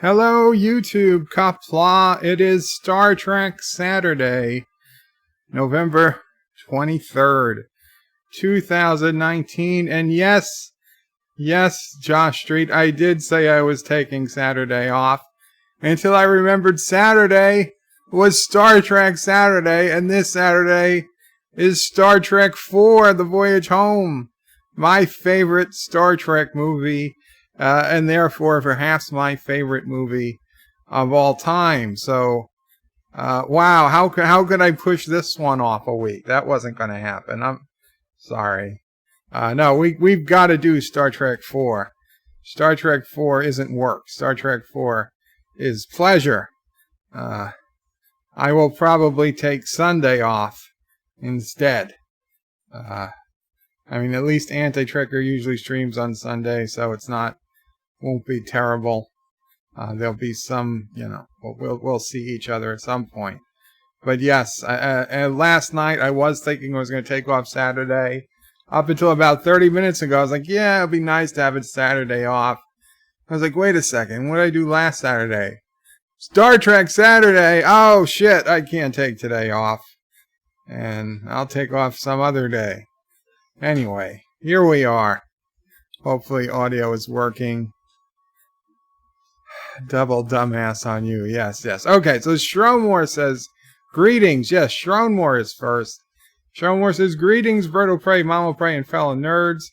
Hello, YouTube, Qapla. It is Star Trek Saturday, November 23rd, 2019. And yes, Josh Street, I did say I was taking Saturday off until I remembered Saturday was Star Trek Saturday, and this Saturday is Star Trek 4, The Voyage Home, my favorite Star Trek movie. And therefore perhaps my favorite movie of all time. So, wow, how could I push this one off a week? That wasn't going to happen. I'm sorry. No, we've got to do Star Trek 4. Star Trek 4 isn't work. Star Trek 4 is pleasure. I will probably take Sunday off instead. I mean, at least Anti-Trekker usually streams on Sunday, so won't be terrible. There'll be some, we'll see each other at some point. But yes, last night I was thinking I was going to take off Saturday. Up until about 30 minutes ago, I was like, yeah, it'd be nice to have it Saturday off. I was like, wait a second, what did I do last Saturday? Star Trek Saturday! Oh shit, I can't take today off. And I'll take off some other day. Anyway, here we are. Hopefully audio is working. Double dumbass on you. Yes. Okay, so Shromore says, greetings. Yes, Shromore is first. Shromore says, greetings, Bird of Prey, Mama Prey, and fellow nerds.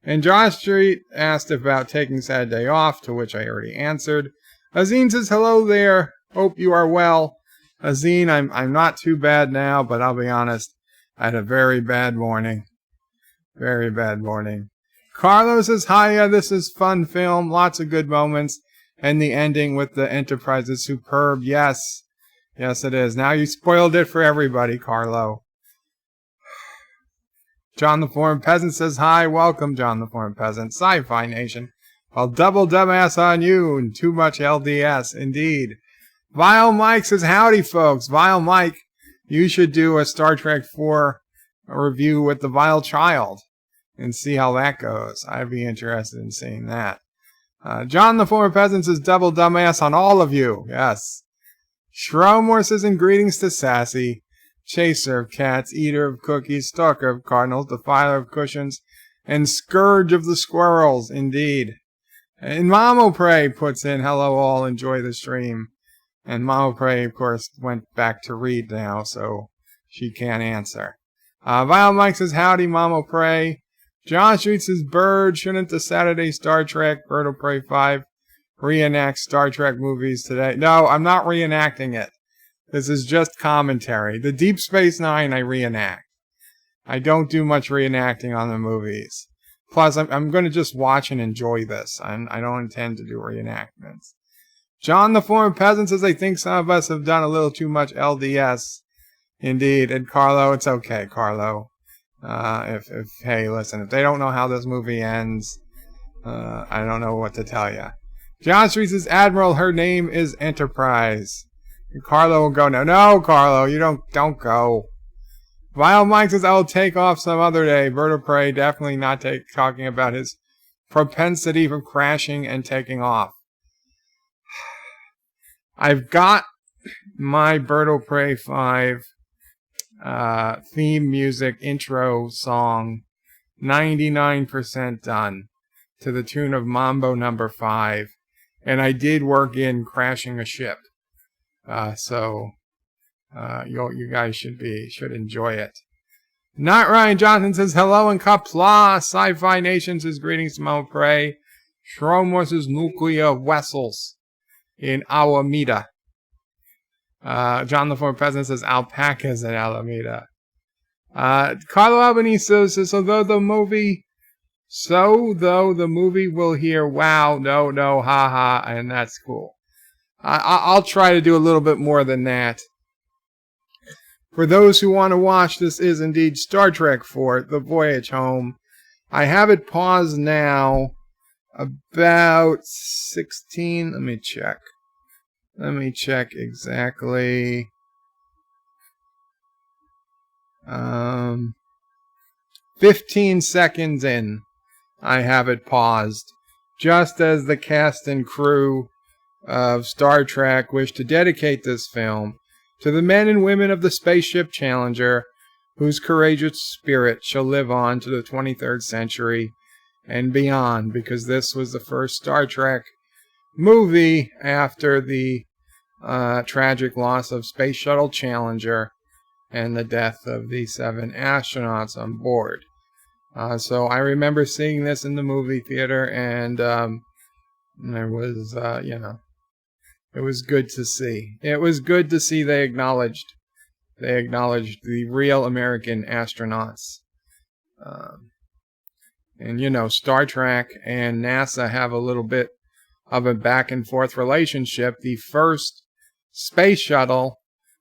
And Josh Street asked about taking Saturday off, to which I already answered. Azine says, hello there. Hope you are well. Azine, I'm not too bad now, but I'll be honest, I had a very bad morning. Very bad morning. Carlos says, hiya, this is fun film, lots of good moments. And the ending with the Enterprise is superb. Yes, it is. Now you spoiled it for everybody, Carlo. John the Foreign Peasant says, hi, welcome, John the Foreign Peasant. Sci-Fi Nation. Well, double dumbass on you and too much LDS, indeed. Vile Mike says, howdy, folks. Vile Mike, you should do a Star Trek 4 review with the Vile Child and see how that goes. I'd be interested in seeing that. John the Former Peasant says, double dumbass on all of you. Yes. Shromore says, and greetings to Sassy, chaser of cats, eater of cookies, stalker of cardinals, defiler of cushions, and scourge of the squirrels. Indeed. And Mama Prey puts in, hello all, enjoy the stream. And Mama Prey, of course, went back to read now, so she can't answer. Vile Mike says, howdy, Mama Prey. John Street says, Bird, shouldn't the Saturday Star Trek Bird of Prey 5 reenact Star Trek movies today? No, I'm not reenacting it. This is just commentary. The Deep Space Nine I reenact. I don't do much reenacting on the movies. Plus, I'm going to just watch and enjoy this. I don't intend to do reenactments. John the Former Peasant says, I think some of us have done a little too much LDS. Indeed. And Carlo, it's okay, Carlo. Hey, listen, if they don't know how this movie ends, I don't know what to tell you. John Street says, Admiral, her name is Enterprise. And Carlo will go, no, Carlo, you don't go. Vile Mike says, I'll take off some other day. Bird of Prey, definitely not talking about his propensity for crashing and taking off. I've got my Bird of Prey 5 theme music intro song 99% done to the tune of Mambo number 5, and I did work in crashing a ship, so you guys should enjoy it. Not Ryan Johnson says hello and Qapla. Sci-Fi Nation says greetings to Mount Prey. Shromore says nuclear wessels in Alameda. John the Former President says alpacas in Alameda. Carlo Albanese says, though the movie will hear wow, no, haha, and that's cool. I'll try to do a little bit more than that. For those who want to watch, this is indeed Star Trek 4, The Voyage Home. I have it paused now about 16, let me check exactly. 15 seconds in, I have it paused, just as the cast and crew of Star Trek wish to dedicate this film to the men and women of the spaceship Challenger, whose courageous spirit shall live on to the 23rd century and beyond, because this was the first Star Trek movie after the tragic loss of Space Shuttle Challenger and the death of the 7 astronauts on board. So I remember seeing this in the movie theater, and there was, it was good to see. It was good to see they acknowledged the real American astronauts. And Star Trek and NASA have a little bit of a back and forth relationship. The first space shuttle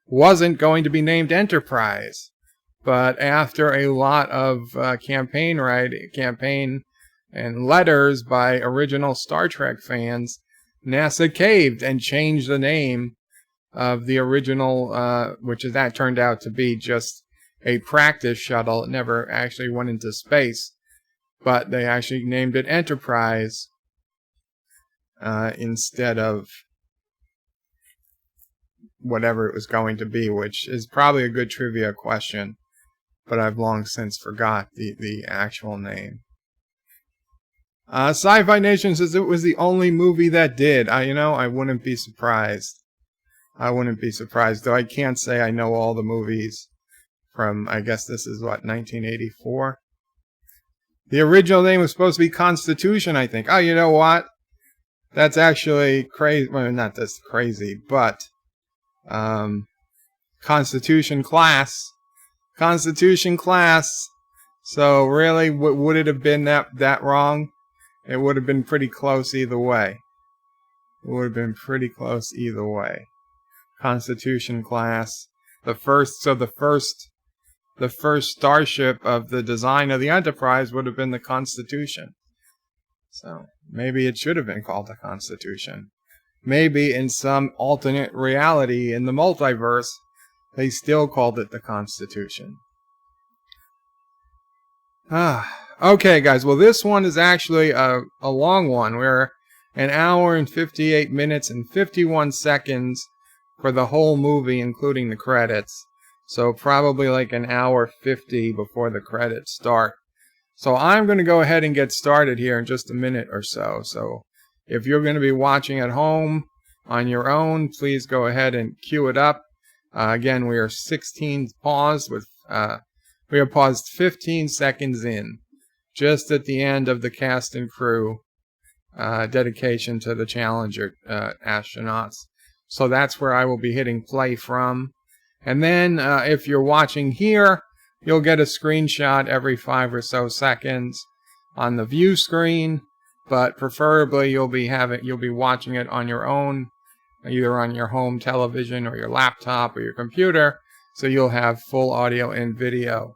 wasn't going to be named Enterprise, but after a lot of campaign and letters by original Star Trek fans, NASA caved and changed the name of the original, that turned out to be just a practice shuttle. It never actually went into space, but they actually named it Enterprise instead of whatever it was going to be, which is probably a good trivia question, but I've long since forgot the actual name. Sci-Fi Nation says it was the only movie that did. I wouldn't be surprised. Though I can't say I know all the movies from, I guess this is 1984? The original name was supposed to be Constitution, I think. Oh, you know what? That's actually crazy. Well, not this crazy, but Constitution Class. So really, would it have been that wrong? It would have been pretty close either way. Constitution Class. The first starship of the design of the Enterprise would have been the Constitution. So maybe it should have been called the Constitution. Maybe in some alternate reality in the multiverse, they still called it the Constitution. Okay, guys. Well, this one is actually a long one. We're an hour and 58 minutes and 51 seconds for the whole movie, including the credits. So probably like an hour 50 before the credits start. So I'm going to go ahead and get started here in just a minute or so. So if you're going to be watching at home on your own, please go ahead and cue it up. Again, we are 16 paused with, we are paused 15 seconds in, just at the end of the cast and crew dedication to the Challenger astronauts. So that's where I will be hitting play from. And then if you're watching here, you'll get a screenshot every 5 or so seconds on the view screen, but preferably you'll be watching it on your own, either on your home television or your laptop or your computer, so you'll have full audio and video.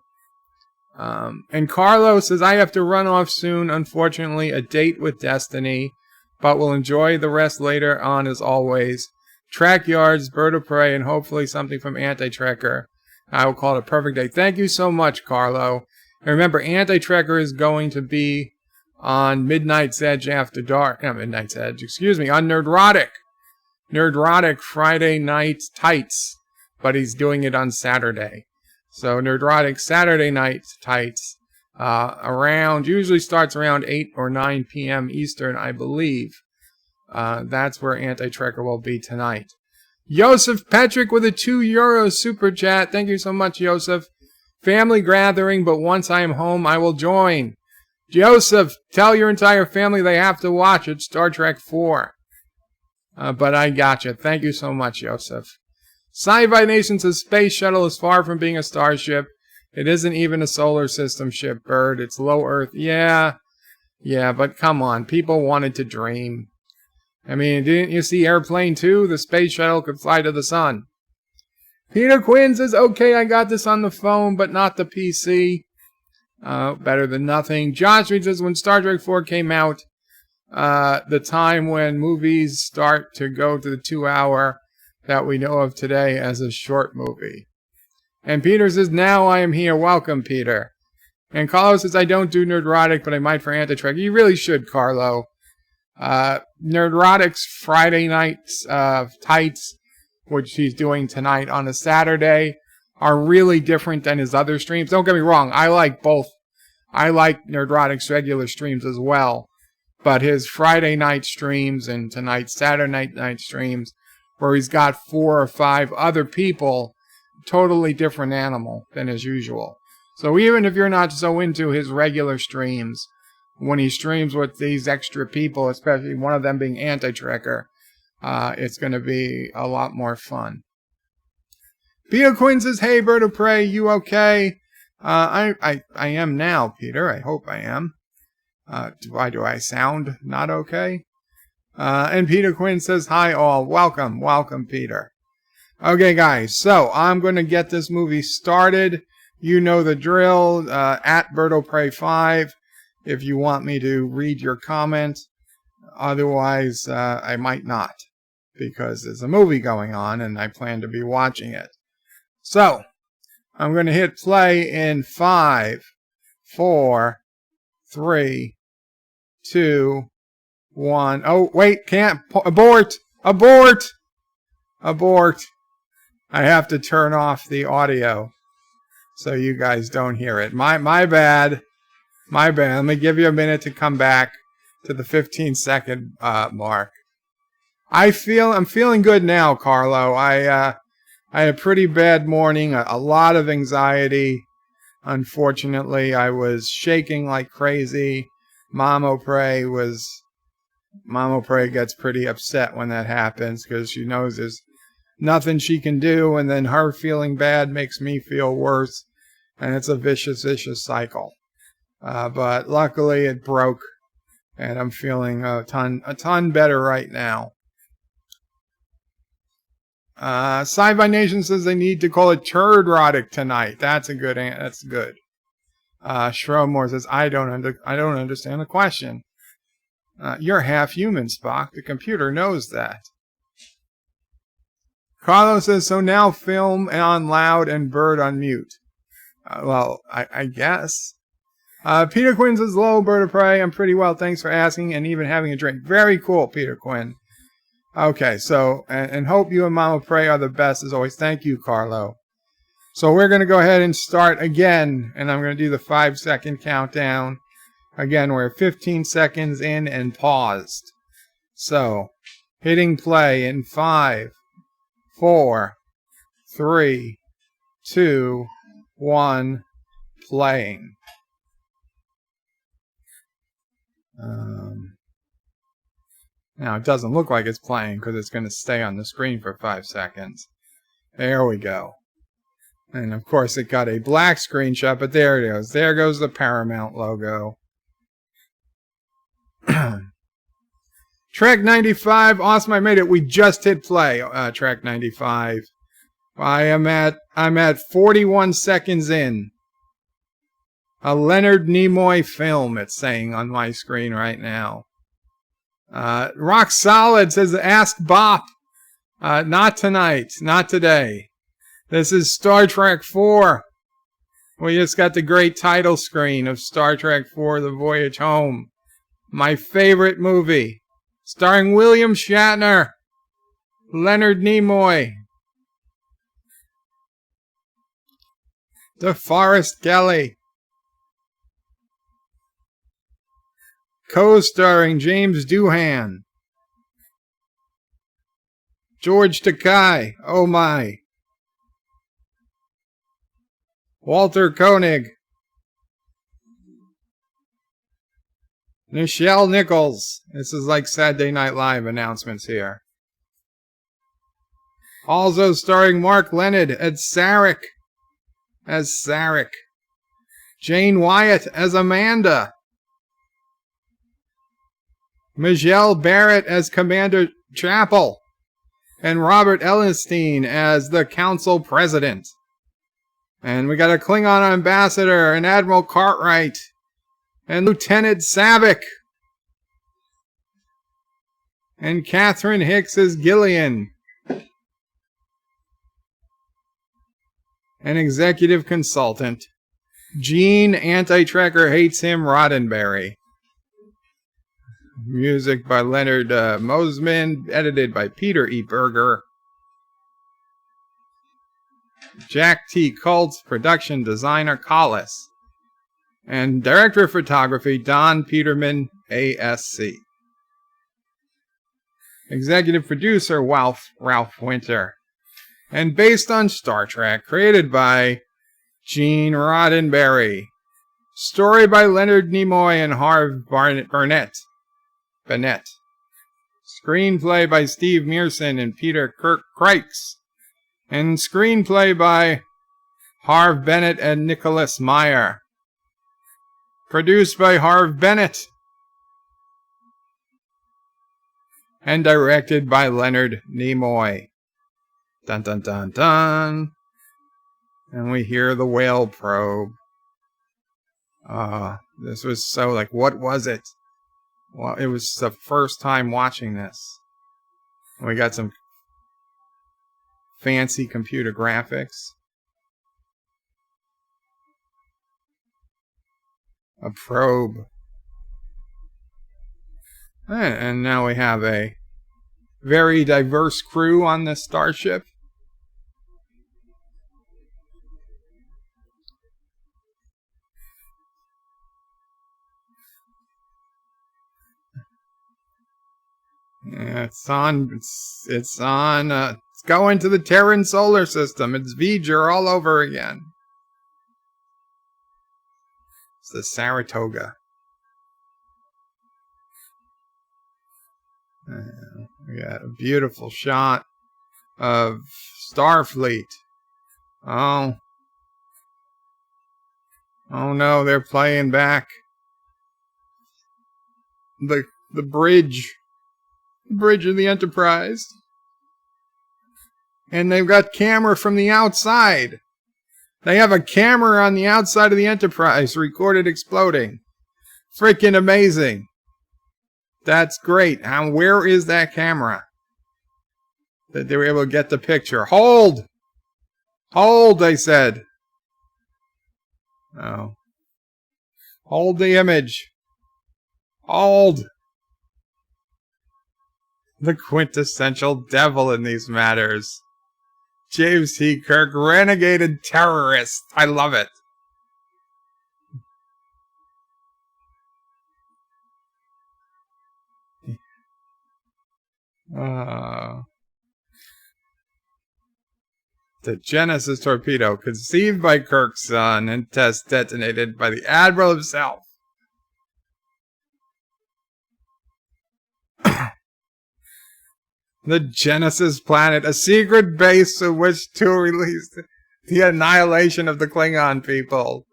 And Carlos says, I have to run off soon, unfortunately, a date with Destiny, but we'll enjoy the rest later on as always. Track Yards, Bird of Prey, and hopefully something from Anti-Trekker. I will call it a perfect day. Thank you so much, Carlo. And remember, Anti-Trekker is going to be on Midnight's Edge After Dark. Not Midnight's Edge, excuse me, on Nerdrotic. Nerdrotic Friday Night Tights. But he's doing it on Saturday. So Nerdrotic Saturday Night Tights. Usually starts around 8 or 9 p.m. Eastern, I believe. That's where Anti-Trekker will be tonight. Joseph Patrick with a €2 super chat. Thank you so much, Joseph. Family gathering, but once I am home, I will join. Joseph, tell your entire family they have to watch it, Star Trek 4. But I gotcha. Thank you so much, Joseph. Sci-Fi Nation says Space Shuttle is far from being a starship. It isn't even a solar system ship, Bird. It's low Earth. Yeah, but come on. People wanted to dream. I mean, didn't you see Airplane 2? The space shuttle could fly to the sun. Peter Quinn says, okay, I got this on the phone, but not the PC. Better than nothing. Josh Reed says, when Star Trek 4 came out, the time when movies start to go to the 2-hour that we know of today as a short movie. And Peter says, now I am here. Welcome, Peter. And Carlo says, I don't do Nerdrotic, but I might for Anti-Trek. You really should, Carlo. Nerdrotic's Friday night tights, which he's doing tonight on a Saturday, are really different than his other streams. Don't get me wrong, I like both. I like Nerdrotic's regular streams as well. But his Friday night streams and tonight's Saturday night streams, where he's got 4 or 5 other people, totally different animal than as usual. So even if you're not so into his regular streams, when he streams with these extra people, especially one of them being Anti-Trekker, it's going to be a lot more fun. Peter Quinn says, "Hey, Bird of Prey, you okay?" I am now, Peter. I hope I am. Why do I sound not okay? And Peter Quinn says, "Hi all, welcome, Peter." Okay, guys, so I'm going to get this movie started. You know the drill, at Bird of Prey 5, if you want me to read your comment. Otherwise, I might not, because there's a movie going on and I plan to be watching it. So, I'm going to hit play in 5, 4, 3, 2, 1. Oh, wait, can't. Abort! Abort! Abort. I have to turn off the audio so you guys don't hear it. My bad. My bad. Let me give you a minute to come back to the 15-second mark. I'm feeling good now, Carlo. I had a pretty bad morning, a lot of anxiety. Unfortunately, I was shaking like crazy. Mama Prey gets pretty upset when that happens because she knows there's nothing she can do, and then her feeling bad makes me feel worse, and it's a vicious cycle. But luckily it broke, and I'm feeling a ton better right now. Sci-Fi Nation says they need to call it Turdrotic tonight. That's good. Shromore says, I don't understand the question. You're half human, Spock. The computer knows that. Carlos says, so now film on loud and bird on mute. Well, I guess. Peter Quinn says, hello, Bird of Prey. I'm pretty well, thanks for asking, and even having a drink. Very cool, Peter Quinn. Okay, so, and hope you and Mama Prey are the best as always. Thank you, Carlo. So we're going to go ahead and start again, and I'm going to do the 5-second countdown. Again, we're 15 seconds in and paused. So, hitting play in 5, 4, 3, 2, 1, playing. Now, it doesn't look like it's playing because it's going to stay on the screen for 5 seconds. There we go. And, of course, it got a black screenshot, but there it goes. There goes the Paramount logo. Trek 95. Awesome, I made it. We just hit play, Trek 95. I'm at 41 seconds in. A Leonard Nimoy film, it's saying on my screen right now. Rock Solid says, ask Bop. Not tonight. Not today. This is Star Trek 4. We just got the great title screen of Star Trek 4, The Voyage Home. My favorite movie. Starring William Shatner. Leonard Nimoy. DeForest Kelley. Co-starring James Doohan. George Takei. Oh my. Walter Koenig. Nichelle Nichols. This is like Saturday Night Live announcements here. Also starring Mark Lenard as Sarek. Jane Wyatt as Amanda. Michelle Barrett as Commander Chapel. And Robert Ellenstein as the Council President. And we got a Klingon ambassador and Admiral Cartwright. And Lieutenant Savick. And Catherine Hicks as Gillian. An executive consultant. Gene Anti-Trekker Hates Him Roddenberry. Music by Leonard Mosman, edited by Peter E. Berger. Jack T. Colt, production designer Collis. And director of photography Don Peterman, ASC. Executive producer Ralph Winter. And based on Star Trek, created by Gene Roddenberry. Story by Leonard Nimoy and Harv Burnett. Screenplay by Steve Mearson and Peter Kreiks. And screenplay by Harv Bennett and Nicholas Meyer. Produced by Harv Bennett. And directed by Leonard Nimoy. Dun dun dun dun. And we hear the whale probe. This was so like, what was it? Well, it was the first time watching this. We got some fancy computer graphics. A probe. And now we have a very diverse crew on this starship. It's going to the Terran solar system. It's V'ger all over again. It's the Saratoga. We got a beautiful shot of Starfleet. Oh no, they're playing back the bridge of the Enterprise. And they've got camera from the outside. They have a camera on the outside of the Enterprise recorded exploding. Freaking amazing. That's great. And where is that camera? That they were able to get the picture. Hold! Hold, they said. Oh. Hold the image. Hold! The quintessential devil in these matters. James T. Kirk, renegade and terrorist. I love it. The Genesis torpedo, conceived by Kirk's son and test detonated by the Admiral himself. The Genesis planet, a secret base of which to release the annihilation of the Klingon people.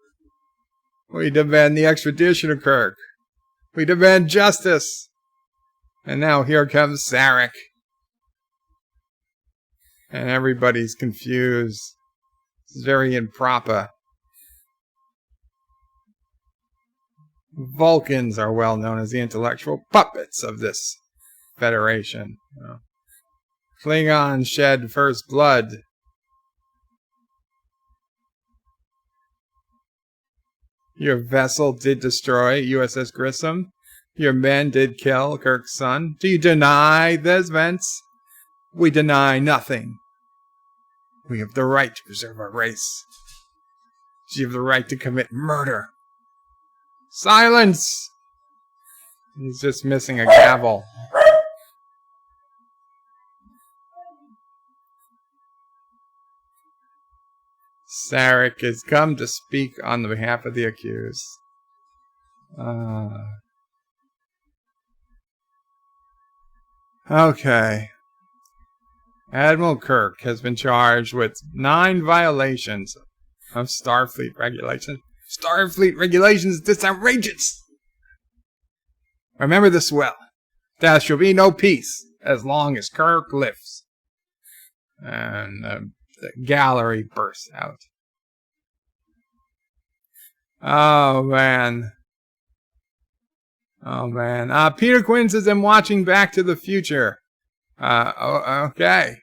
We demand the extradition of Kirk. We demand justice. And now here comes Sarek. And everybody's confused. It's very improper. Vulcans are well known as the intellectual puppets of this Federation. Klingons shed first blood. Your vessel did destroy USS Grissom. Your men did kill Kirk's son. Do you deny this, Vince? We deny nothing. We have the right to preserve our race. You have the right to commit murder. Silence! He's just missing a gavel. Sarek has come to speak on the behalf of the accused. Okay. Admiral Kirk has been charged with 9 violations of Starfleet regulations. Starfleet regulations, this outrageous! Remember this well. There shall be no peace as long as Kirk lives. And the gallery bursts out. Oh, man. Oh, man. Peter Quinn says, I'm watching Back to the Future. Okay.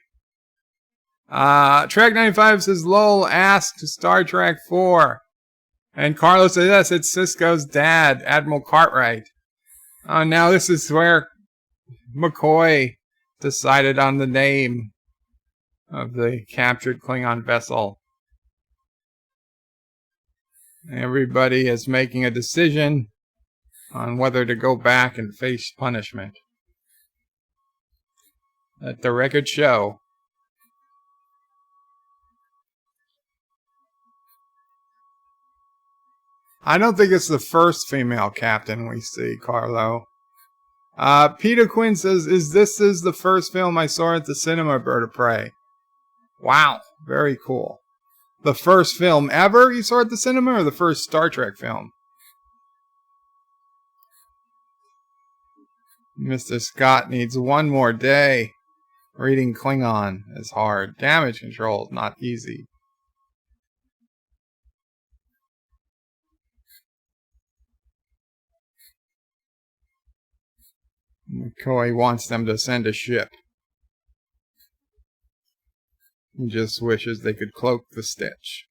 Trek 95 says, Lowell asked Star Trek 4. And Carlos says, yes, it's Sisko's dad, Admiral Cartwright. Now this is where McCoy decided on the name of the captured Klingon vessel. Everybody is making a decision on whether to go back and face punishment. Let the record show. I don't think it's the first female captain we see, Carlo. Peter Quinn says, This is the first film I saw at the cinema, Bird of Prey. Wow, very cool. The first film ever you saw at the cinema, or the first Star Trek film? Mr. Scott needs one more day. Reading Klingon is hard. Damage control is not easy. McCoy wants them to send a ship. He just wishes they could cloak the Stitch.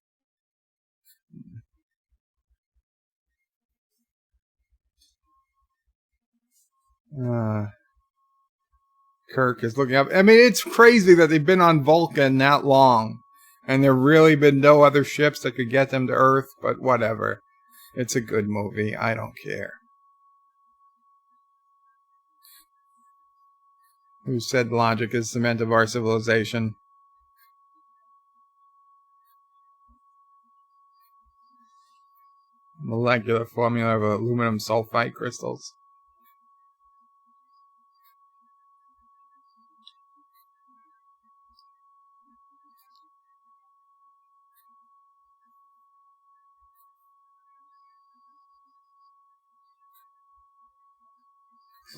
Kirk is looking up. I mean, it's crazy that they've been on Vulcan that long, and there really been no other ships that could get them to Earth, but whatever. It's a good movie. I don't care. Who said logic is cement of our civilization? Molecular formula of aluminum sulfite crystals.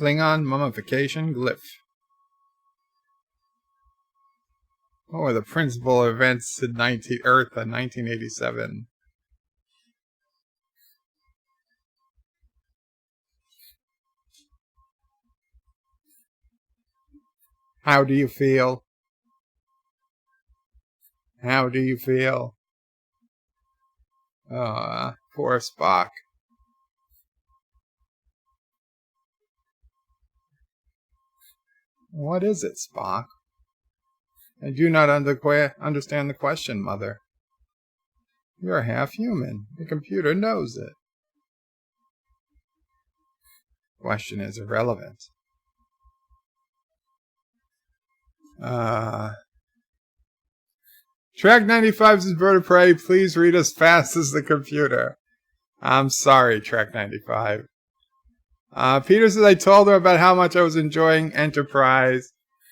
Klingon mummification glyph. What were the principal events in Earth in 1987? How do you feel? How do you feel? Poor Spock. What is it, Spock? I do not understand the question, Mother. You're half human. The computer knows it. Question is irrelevant. Track 95 says Bird of Prey, please read as fast as the computer. I'm sorry, Track 95. Peter says I told her about how much I was enjoying Enterprise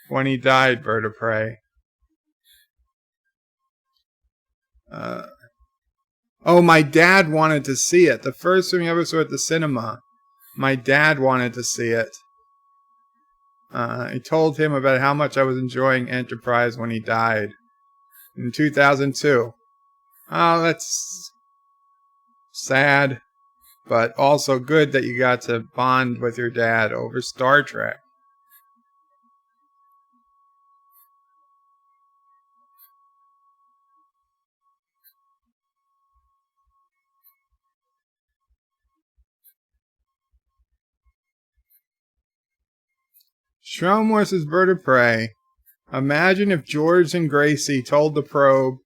when he died, Bird of Prey. My dad wanted to see it. The first film we ever saw at the cinema. My dad wanted to see it. I told him about how much I was enjoying Enterprise when he died. In 2002. Oh, that's sad. But also good that you got to bond with your dad over Star Trek. Stromore says Bird of Prey. Imagine if George and Gracie told the probe,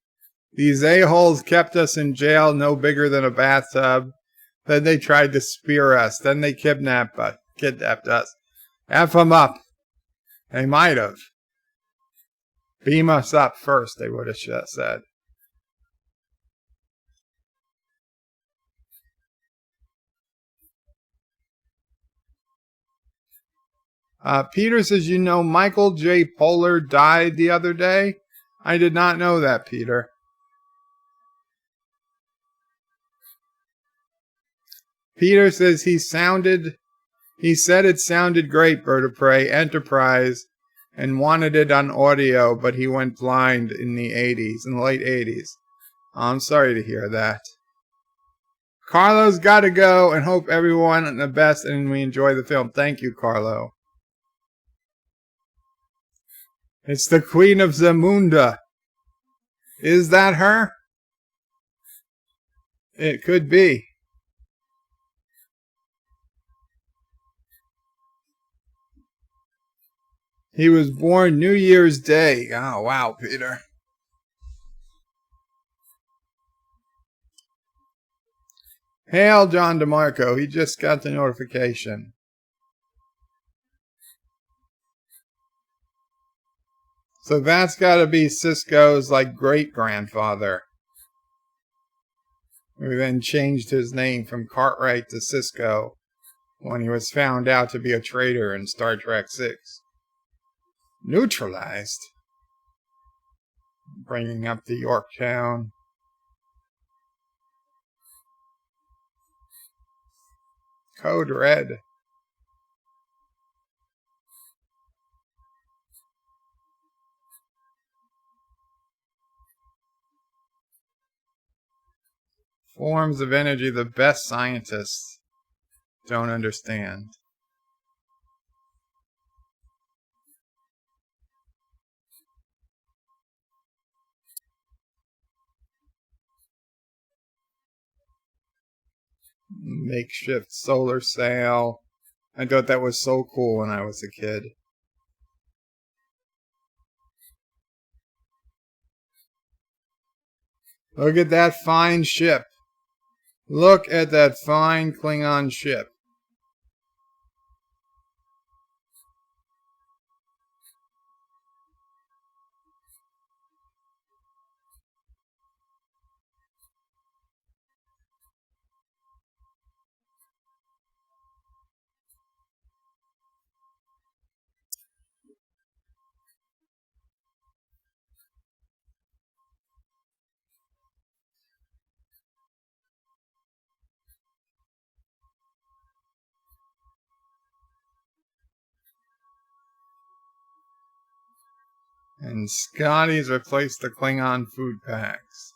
these a-holes kept us in jail no bigger than a bathtub. Then they tried to spear us. Then they kidnapped us. F them up. They might have. Beam us up first, they would have said. Peter says, Michael J. Poehler died the other day? I did not know that, Peter. Peter says he said it sounded great, Bird of Prey, Enterprise, and wanted it on audio, but he went blind in the late 80s. I'm sorry to hear that. Carlo's got to go, and hope everyone the best and we enjoy the film. Thank you, Carlo. It's the Queen of Zamunda. Is that her? It could be. He was born New Year's Day. Oh, wow, Peter. Hail, John DeMarco. He just got the notification. So that's got to be Sisko's, like, great-grandfather, who then changed his name from Cartwright to Sisko when he was found out to be a traitor in Star Trek VI. Neutralized. Bringing up the Yorktown. Code Red. Forms of energy the best scientists don't understand. Makeshift solar sail. I thought that was so cool when I was a kid. Look at that fine ship. Look at that fine Klingon ship. And Scotty's replaced the Klingon food packs.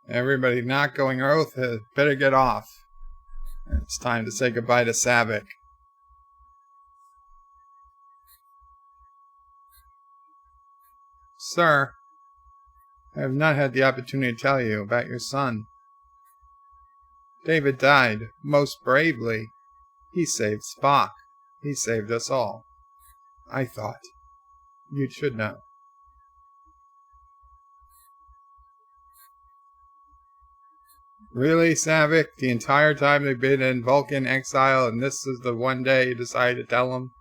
Everybody not going Earth better get off. It's time to say goodbye to Savick. Sir, I have not had the opportunity to tell you about your son. David died most bravely. He saved Spock. He saved us all. I thought you should know. Really, Savick? The entire time they've been in Vulcan exile, and this is the one day you decided to tell them?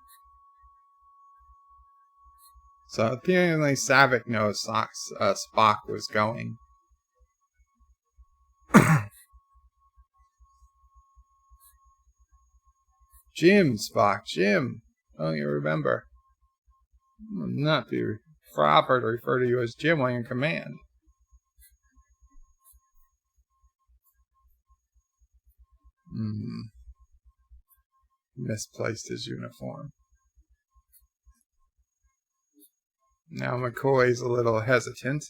So apparently Savick knows Spock was going. Jim, Spock, Jim. Don't you remember? It would not be proper to refer to you as Jim while you're in command. Misplaced his uniform. Now McCoy's a little hesitant.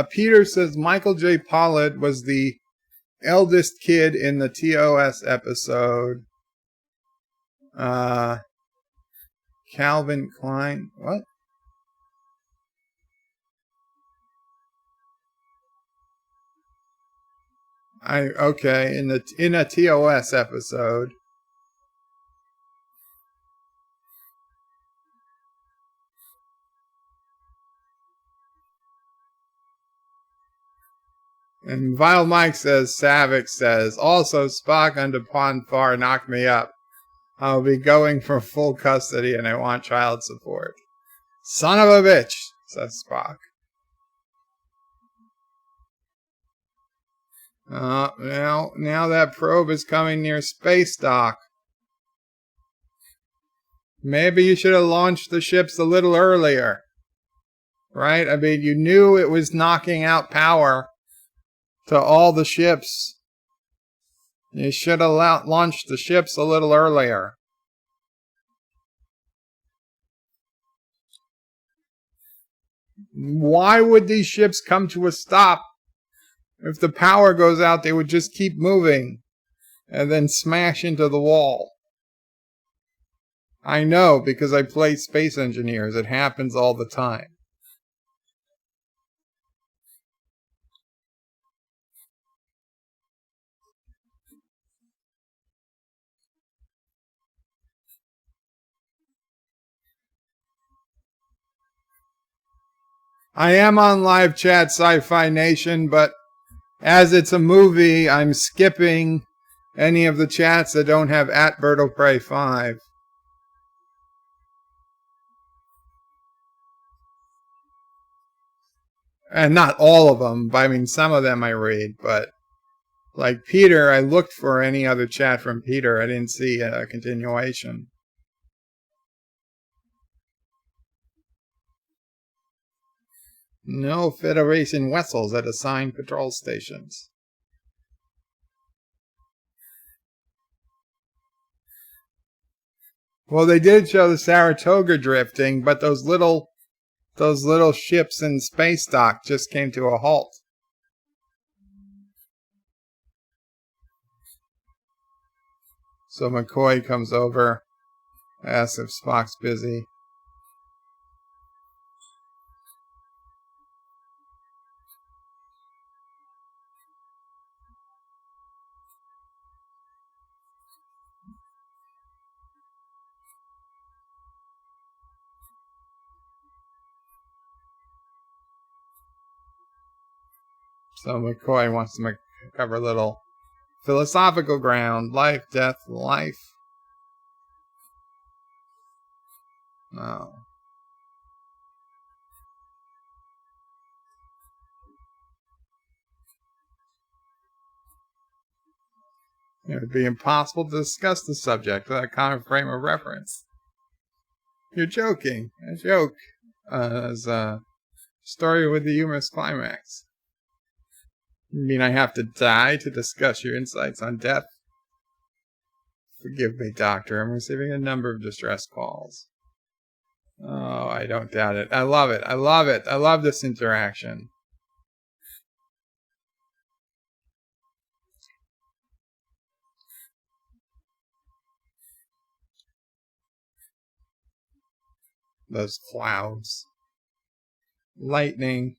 Peter says Michael J. Pollard was the eldest kid in the TOS episode. Calvin Klein. What? Okay, in a TOS episode. And Vile Mike says, Savick says, also Spock under Ponfar knocked me up. I'll be going for full custody and I want child support. Son of a bitch, says Spock. Now that probe is coming near space dock. Maybe you should have launched the ships a little earlier. Right? I mean, you knew it was knocking out power to all the ships. You should have launched the ships a little earlier. Why would these ships come to a stop? If the power goes out, they would just keep moving and then smash into the wall. I know, because I play Space Engineers. It happens all the time. I am on live chat, Sci-Fi Nation, but as it's a movie, I'm skipping any of the chats that don't have at Bird of Prey 5. And not all of them, but I mean, some of them I read, but like Peter, I looked for any other chat from Peter. I didn't see a continuation. No Federation vessels at assigned patrol stations. Well, they did show the Saratoga drifting, but those little ships in space dock just came to a halt. So McCoy comes over, asks if Spock's busy. So McCoy wants to cover a little philosophical ground. Life, death, life. No. It would be impossible to discuss the subject without a common frame of reference. You're joking. A joke. As a story with the humorous climax. You mean I have to die to discuss your insights on death? Forgive me, Doctor. I'm receiving a number of distress calls. Oh, I don't doubt it. I love it. I love it. I love this interaction. Those clouds. Lightning.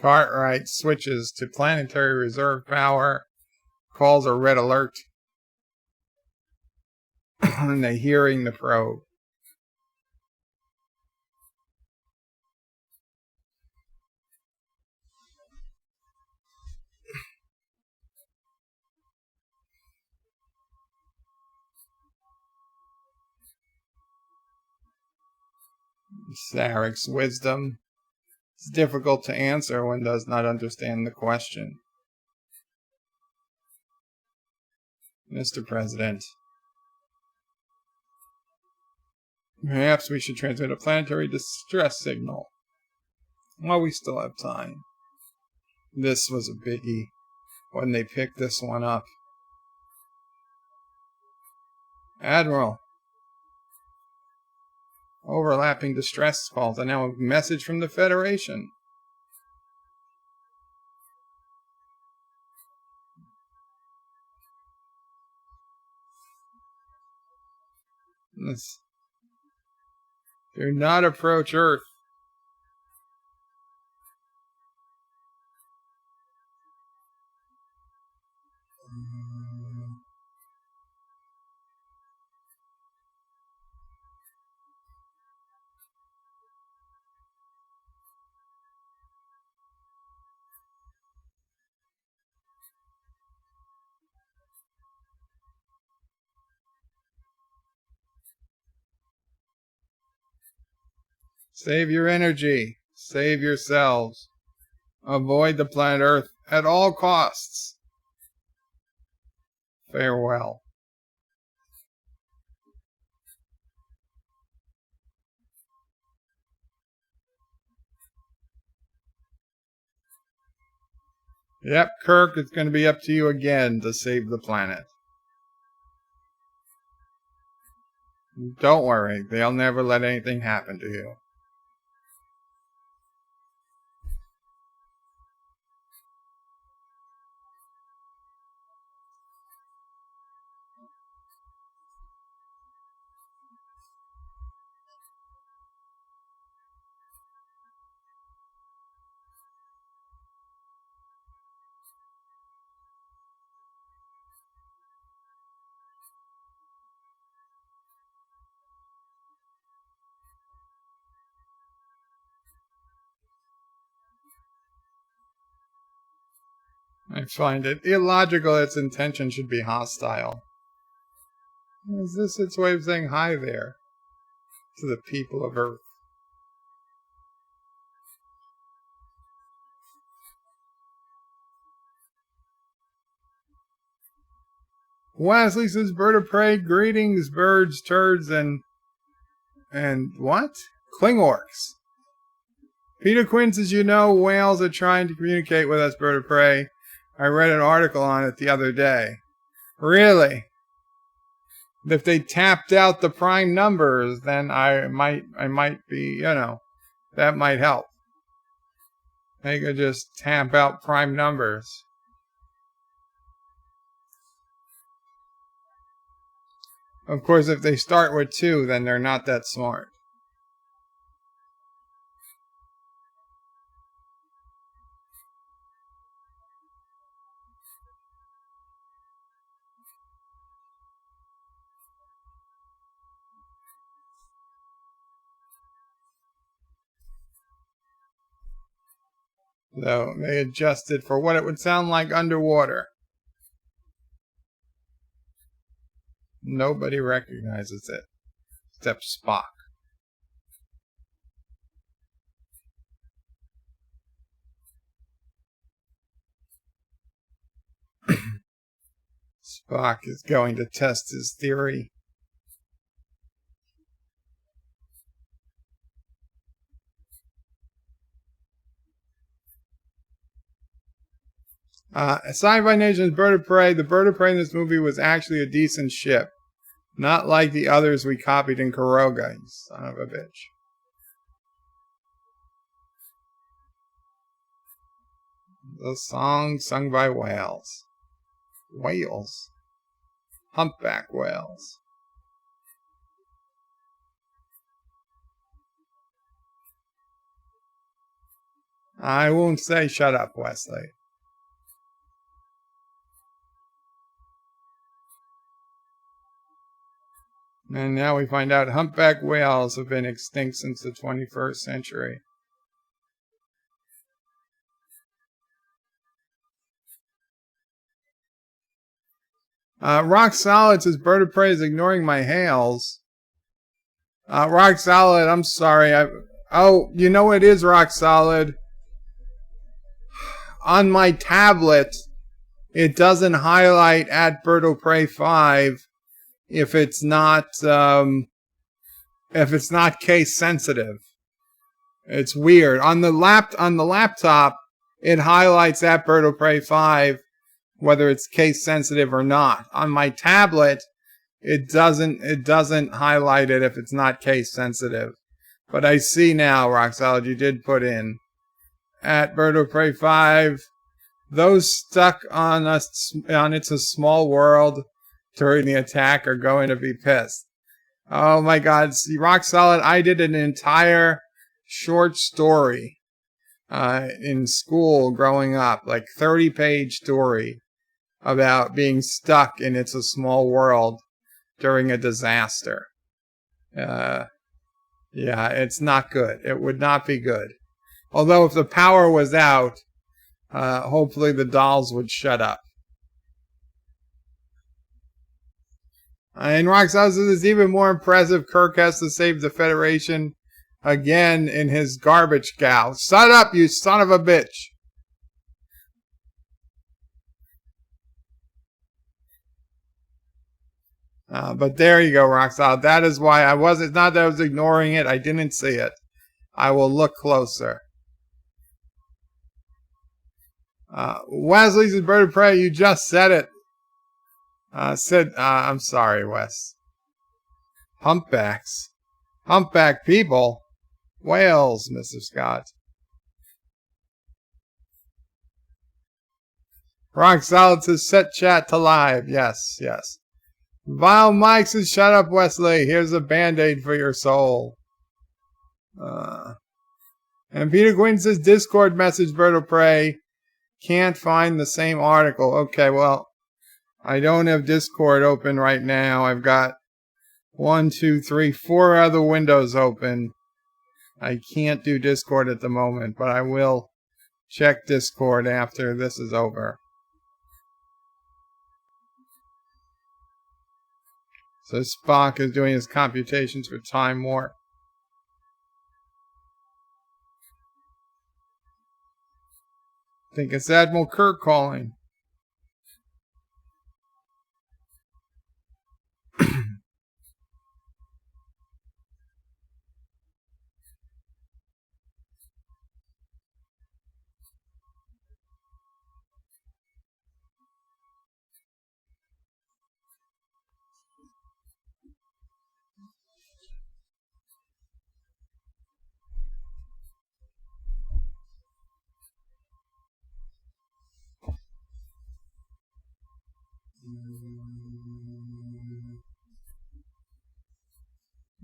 Cartwright switches to planetary reserve power. Calls a red alert. And they're hearing the probe. Sarek's wisdom. It's difficult to answer when does not understand the question. Mr. President, perhaps we should transmit a planetary distress signal while we still have time. This was a biggie when they picked this one up. Admiral, overlapping distress calls, and now a message from the Federation. Do not approach Earth. Save your energy. Save yourselves. Avoid the planet Earth at all costs. Farewell. Yep, Kirk, it's going to be up to you again to save the planet. Don't worry, they'll never let anything happen to you. I find it illogical its intention should be hostile. Is this its way of saying hi there to the people of Earth? Wesley says, Bird of Prey, greetings, birds, turds, and what? Klingorks. Peter Quinn says, you know, whales are trying to communicate with us, Bird of Prey. I read an article on it the other day. Really? If they tapped out the prime numbers, then I might be, that might help. They could just tap out prime numbers. Of course, if they start with 2, then they're not that smart. So they adjusted for what it would sound like underwater. Nobody recognizes it, except Spock. Spock is going to test his theory. Sci-Fi Nation's Bird of Prey. The Bird of Prey in this movie was actually a decent ship. Not like the others we copied in Kuroga, you son of a bitch. The song sung by whales. Whales? Humpback whales. I won't say shut up, Wesley. And now we find out humpback whales have been extinct since the 21st century. Rock Solid says Bird of Prey is ignoring my hails. Rock Solid, I'm sorry. You know it is Rock Solid. On my tablet, it doesn't highlight at Bird of Prey 5 if it's not case sensitive. It's weird. On the laptop, it highlights at Bird of Prey 5 whether it's case sensitive or not. On my tablet, it doesn't highlight it if it's not case sensitive. But I see now, Rock Solid, you did put in at Bird of Prey 5. Those stuck on It's a Small World during the attack are going to be pissed. Oh my God. See, Rock Solid, I did an entire short story in school growing up, like 30-page story about being stuck in It's a Small World during a disaster. Yeah, it's not good. It would not be good. Although if the power was out, hopefully the dolls would shut up. And Roxas is even more impressive. Kirk has to save the Federation again in his garbage cow. Shut up, you son of a bitch. But there you go, Roxal. That is why I wasn't. Not that I was ignoring it. I didn't see it. I will look closer. Wesley's a bird of prey. You just said it. I'm sorry, Wes. Humpbacks. Humpback people. Whales, Mr. Scott. Rock Solid says set chat to live. Yes, yes. Vile Mike says shut up, Wesley. Here's a band-aid for your soul. And Peter Quinn says Discord message Bird of Prey. Can't find the same article. Okay, well, I don't have Discord open right now. I've got 1, 2, 3, 4 other windows open. I can't do Discord at the moment, but I will check Discord after this is over. So Spock is doing his computations for Time Warp. I think it's Admiral Kirk calling.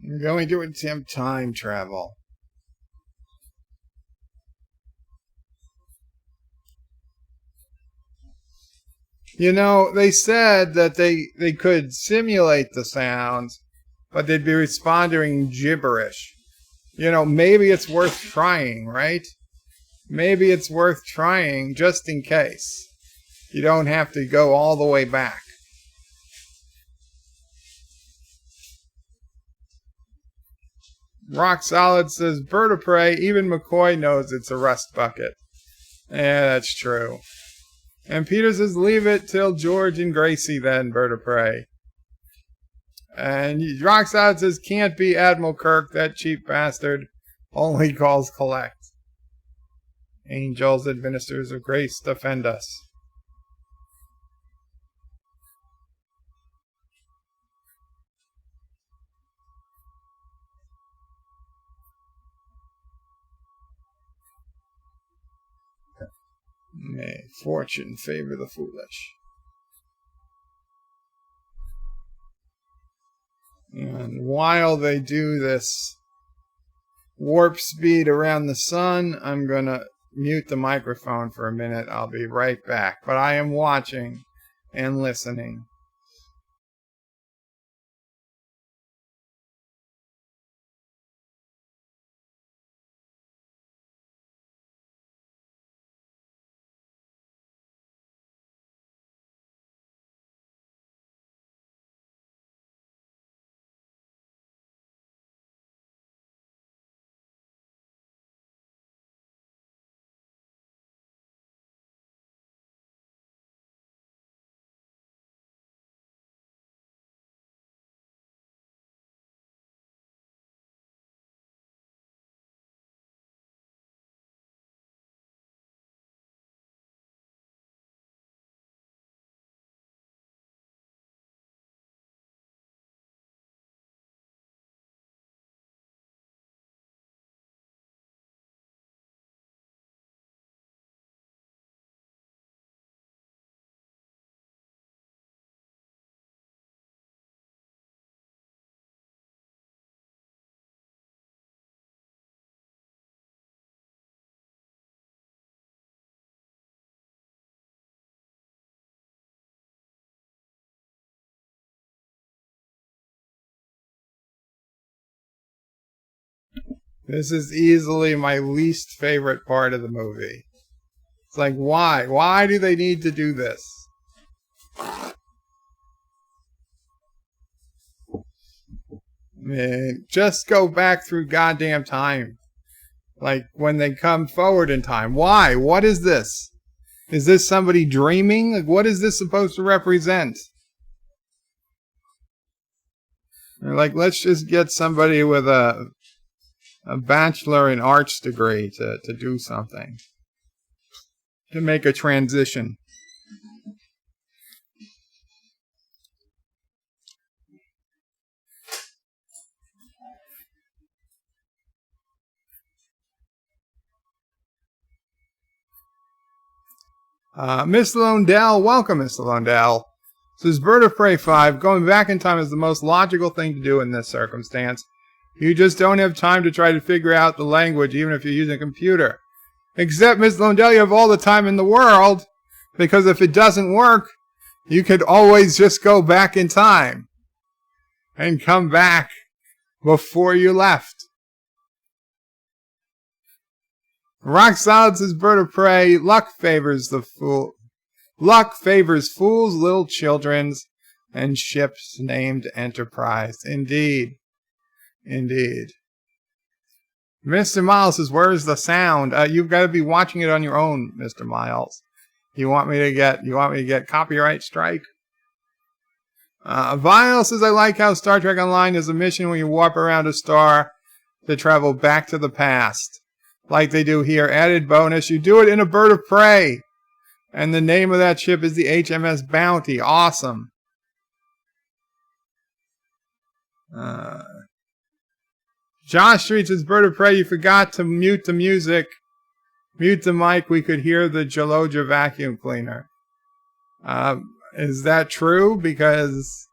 I'm going to attempt time travel. You know, they said that they could simulate the sounds, but they'd be responding gibberish. You know, maybe it's worth trying, right? Maybe it's worth trying just in case. You don't have to go all the way back. Rock Solid says, Bird of Prey, even McCoy knows it's a rust bucket. Yeah, that's true. And Peter says, leave it till George and Gracie then, Bird of Prey. And Rock Solid says, can't be Admiral Kirk, that cheap bastard. Only calls collect. Angels, administrators of grace, defend us. May fortune favor the foolish. And while they do this warp speed around the sun, I'm going to mute the microphone for a minute. I'll be right back. But I am watching and listening. This is easily my least favorite part of the movie. It's like, why? Why do they need to do this? Man, just go back through goddamn time. Like, when they come forward in time. Why? What is this? Is this somebody dreaming? Like, what is this supposed to represent? They're like, let's just get somebody with a bachelor in arts degree to do something. To make a transition. Miss Londell, welcome, Miss Londell. Says Bird of Prey 5, going back in time is the most logical thing to do in this circumstance. You just don't have time to try to figure out the language, even if you're using a computer. Except, Miss Londell, you have all the time in the world, because if it doesn't work, you could always just go back in time and come back before you left. Rock Solid says Bird of Prey, luck favors the fool. Luck favors fools, little children's, and ships named Enterprise. Indeed. Indeed. Mr. Miles says, where's the sound? You've got to be watching it on your own, Mr. Miles. You want me to get copyright strike? Vile says, I like how Star Trek Online is a mission where you warp around a star to travel back to the past. Like they do here. Added bonus, you do it in a Bird of Prey. And the name of that ship is the HMS Bounty. Awesome. Josh Street says, Bird of Prey, you forgot to mute the music. Mute the mic, we could hear the Jaloja vacuum cleaner. Is that true? Because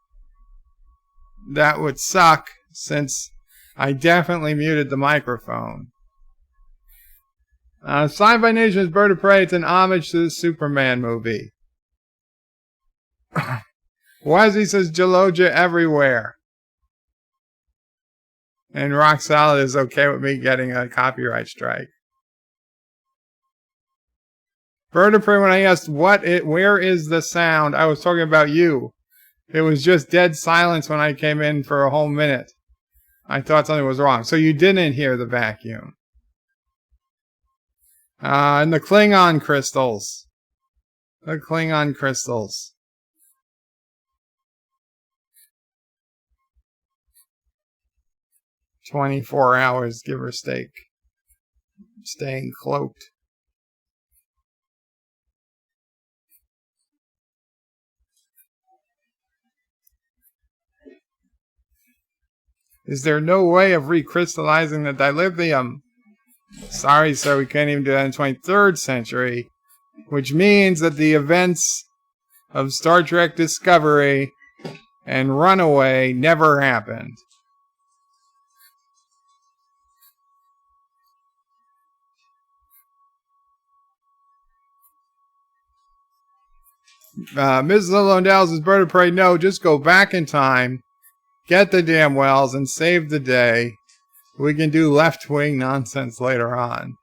that would suck, since I definitely muted the microphone. Sci-Fi Nation's Bird of Prey, it's an homage to the Superman movie. Wesley says Jaloja everywhere. And Rock Solid is okay with me getting a copyright strike. Bird of Prey, when I asked where is the sound, I was talking about you. It was just dead silence when I came in for a whole minute. I thought something was wrong. So you didn't hear the vacuum. And the Klingon crystals. The Klingon crystals. "24 hours, give or take. Staying cloaked. Is there no way of recrystallizing the dilithium? Sorry, sir, we can't even do that in the 23rd century. Which means that the events of Star Trek Discovery and Runaway never happened. Mrs. Londell says, Bird of Prey, no, just go back in time, get the damn wells, and save the day. We can do left-wing nonsense later on.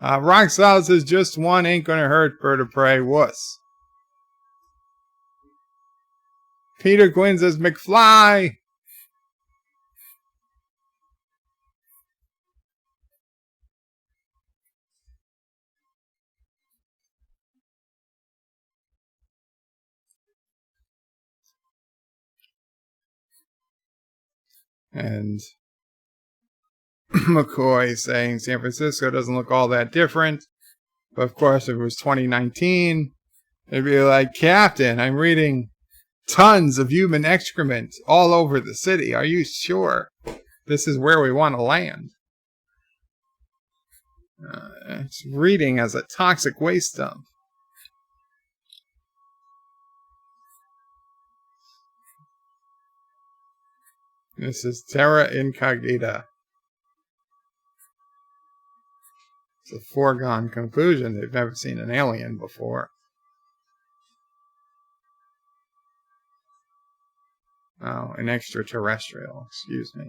Rock Solid says, just one ain't gonna hurt, Bird of Prey, wuss. Peter Quinn says, McFly! And McCoy saying San Francisco doesn't look all that different. But of course, if it was 2019, it'd be like, Captain, I'm reading tons of human excrement all over the city. Are you sure this is where we want to land? It's reading as a toxic waste dump. This is Terra Incognita. It's a foregone conclusion. They've never seen an alien before. Oh, an extraterrestrial. Excuse me.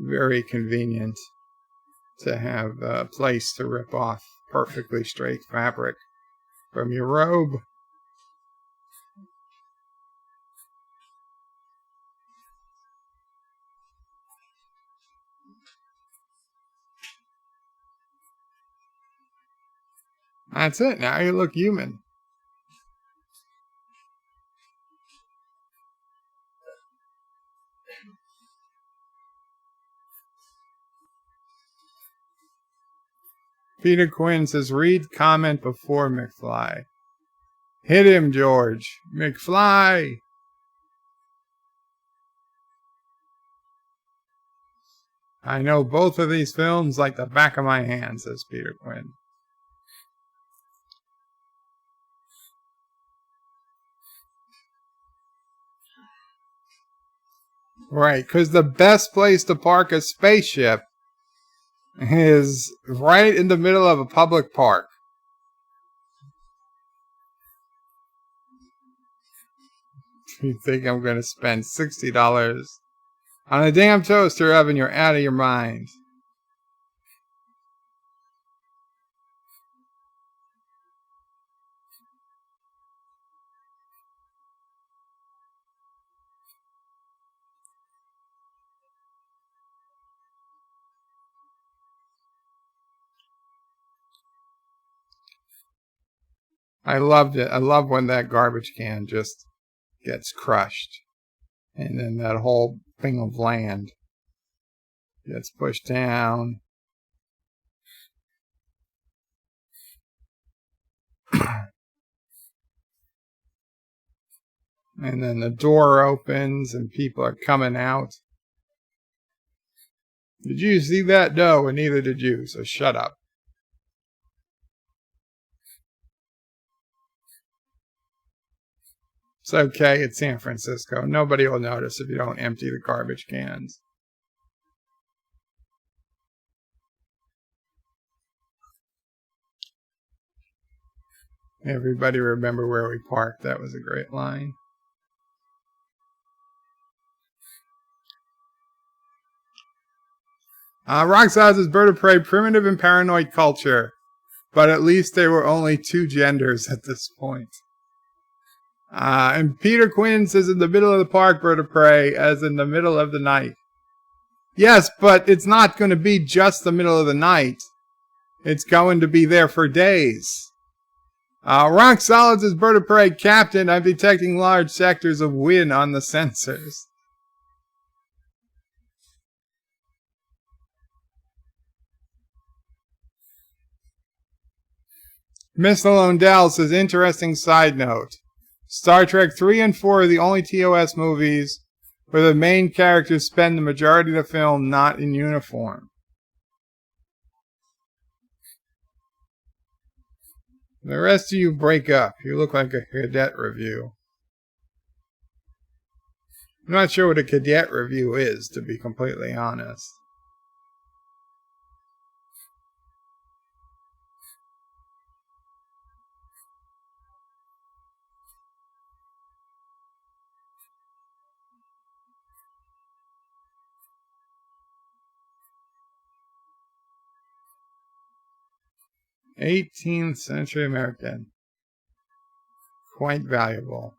Very convenient to have a place to rip off perfectly straight fabric from your robe. That's it. Now you look human. Peter Quinn says, read comment before McFly. Hit him, George. McFly. I know both of these films like the back of my hand, says Peter Quinn. Right, because the best place to park a spaceship is right in the middle of a public park. You think I'm going to spend $60 on a damn toaster oven? You're out of your mind. I loved it. I love when that garbage can just gets crushed. And then that whole thing of land gets pushed down. And then the door opens and people are coming out. Did you see that? No, and neither did you, so shut up. It's okay, it's San Francisco. Nobody will notice if you don't empty the garbage cans. Everybody remember where we parked. That was a great line. Roxas' Bird of Prey, primitive and paranoid culture. But at least there were only two genders at this point. And Peter Quinn says in the middle of the park, Bird of Prey, as in the middle of the night. Yes, but it's not going to be just the middle of the night. It's going to be there for days. Rock Solids is Bird of Prey Captain. I'm detecting large sectors of wind on the sensors. Miss Londell says, interesting side note. Star Trek 3 and 4 are the only TOS movies where the main characters spend the majority of the film not in uniform. The rest of you break up. You look like a cadet review. I'm not sure what a cadet review is, to be completely honest. '18th century American. Quite valuable.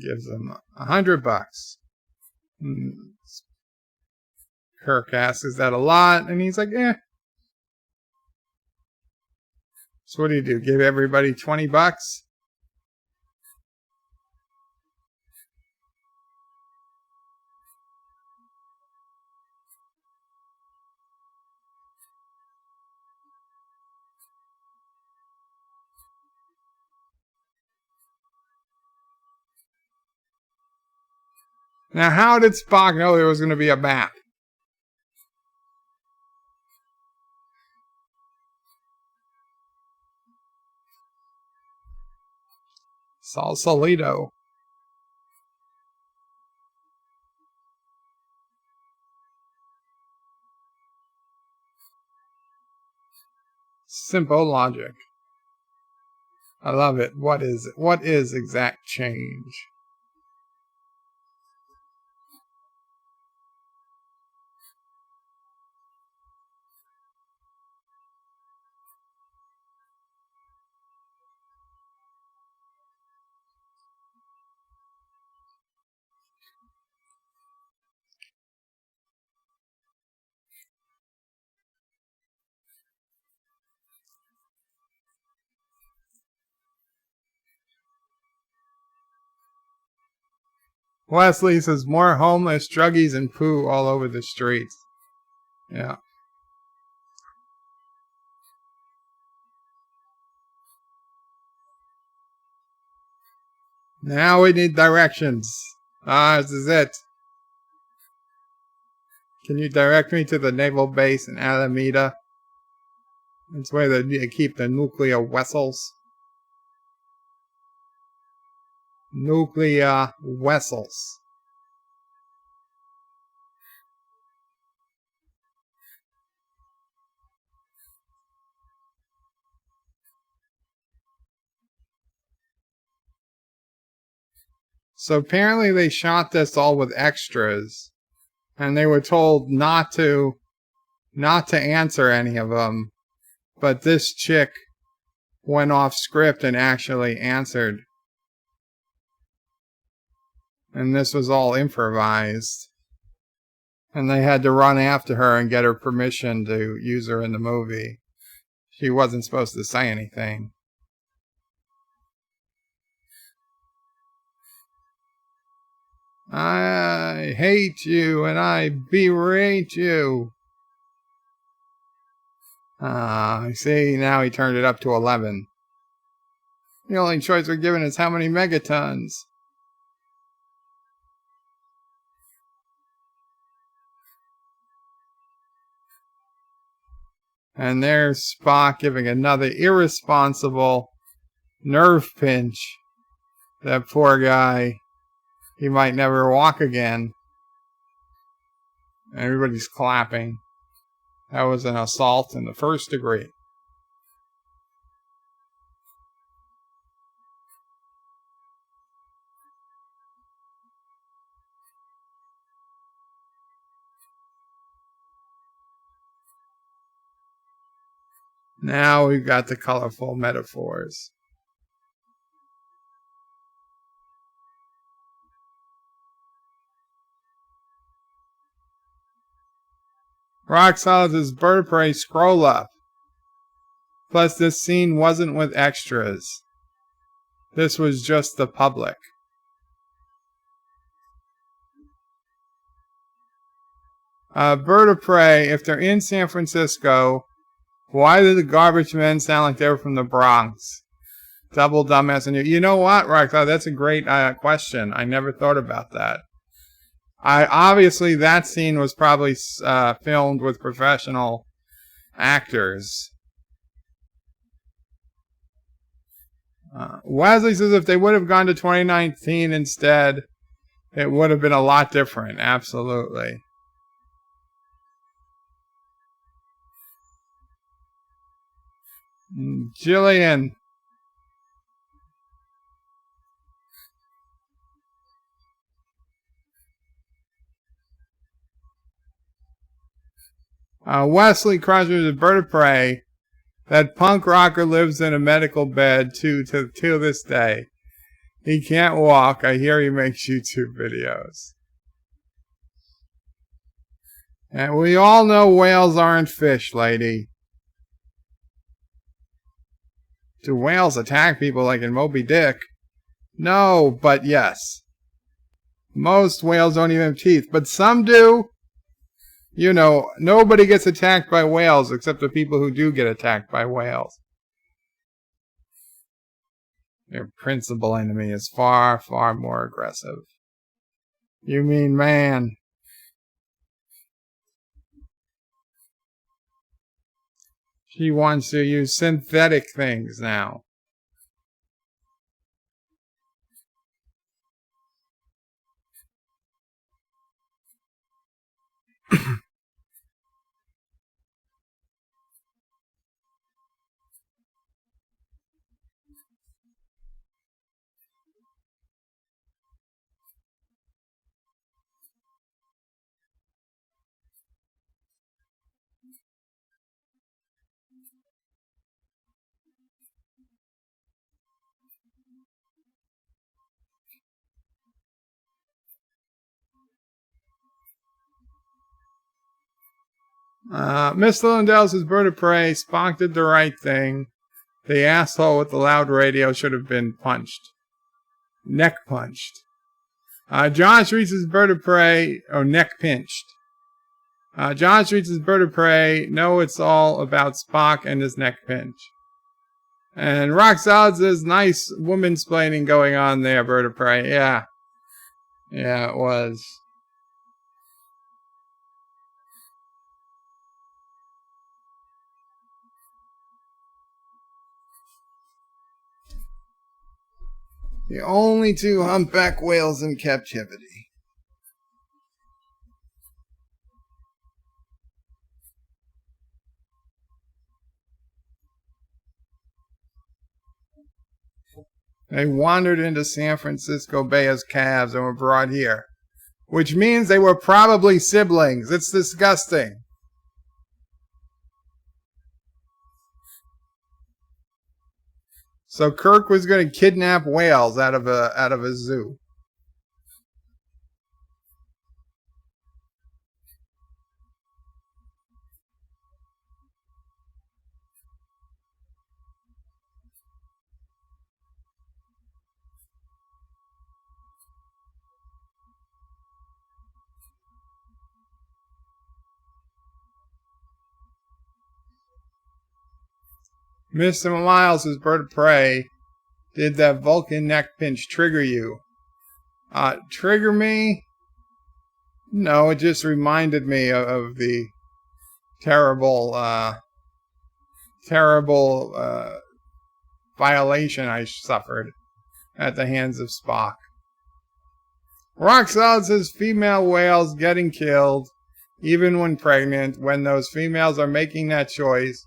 Gives them $100. Kirk asks, is that a lot? And he's like, eh. So what do? Give everybody $20? Now, how did Spock know there was going to be a map? Sausalito. Simple logic. I love it. What is it? What is exact change? Wesley says more homeless, druggies, and poo all over the streets. Yeah. Now we need directions. This is it. Can you direct me to the naval base in Alameda? That's where they keep the nuclear wessels. Nuclear wessels. So apparently they shot this all with extras, and they were told not to answer any of them. But this chick went off script and actually answered. And this was all improvised. And they had to run after her and get her permission to use her in the movie. She wasn't supposed to say anything. I hate you and I berate you. See, now he turned it up to 11. The only choice we're given is how many megatons. And there's Spock giving another irresponsible nerve pinch. That poor guy. He might never walk again. Everybody's clapping. That was an assault in the first degree. Now we've got the colorful metaphors. Rock Solid's Bird of Prey scroll up. Plus, this scene wasn't with extras. This was just the public. Bird of Prey, if they're in San Francisco, why did the garbage men sound like they were from the Bronx? Double dumbass. And you know what, Rock Solid? That's a great question. I never thought about that. Obviously, that scene was probably filmed with professional actors. Wesley says if they would have gone to 2019 instead, it would have been a lot different. Absolutely. Jillian. Wesley Crusher, the Bird of Prey. That punk rocker lives in a medical bed to this day. He can't walk. I hear he makes YouTube videos. And we all know whales aren't fish, lady. Do whales attack people like in Moby Dick? No, but yes. Most whales don't even have teeth, but some do. You know, nobody gets attacked by whales except the people who do get attacked by whales. Their principal enemy is far, far more aggressive. You mean man. She wants to use synthetic things now. Miss Lindell says Bird of Prey. Spock did the right thing. The asshole with the loud radio should have been punched. Neck punched. John treats his bird of prey, neck pinched. John treats his bird of prey. No, it's all about Spock and his neck pinch. And Rock Solid says, nice woman-splaining going on there, bird of prey. Yeah. Yeah, it was. The only two humpback whales in captivity. They wandered into San Francisco Bay as calves and were brought here. Which means they were probably siblings. It's disgusting. So Kirk was going to kidnap whales out of a zoo. Mr. Miles, his bird of prey, did that Vulcan neck pinch trigger you? Trigger me? No, it just reminded me of the terrible violation I suffered at the hands of Spock. Rock Solid says female whales getting killed, even when pregnant, when those females are making that choice.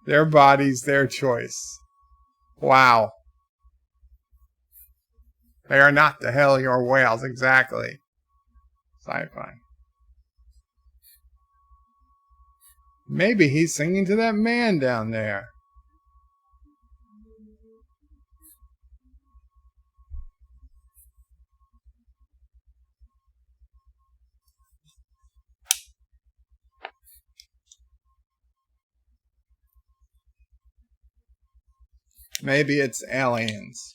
Their bodies, their choice. Wow. They are not the hell your whales, exactly. Sci-fi. Maybe he's singing to that man down there. Maybe it's aliens.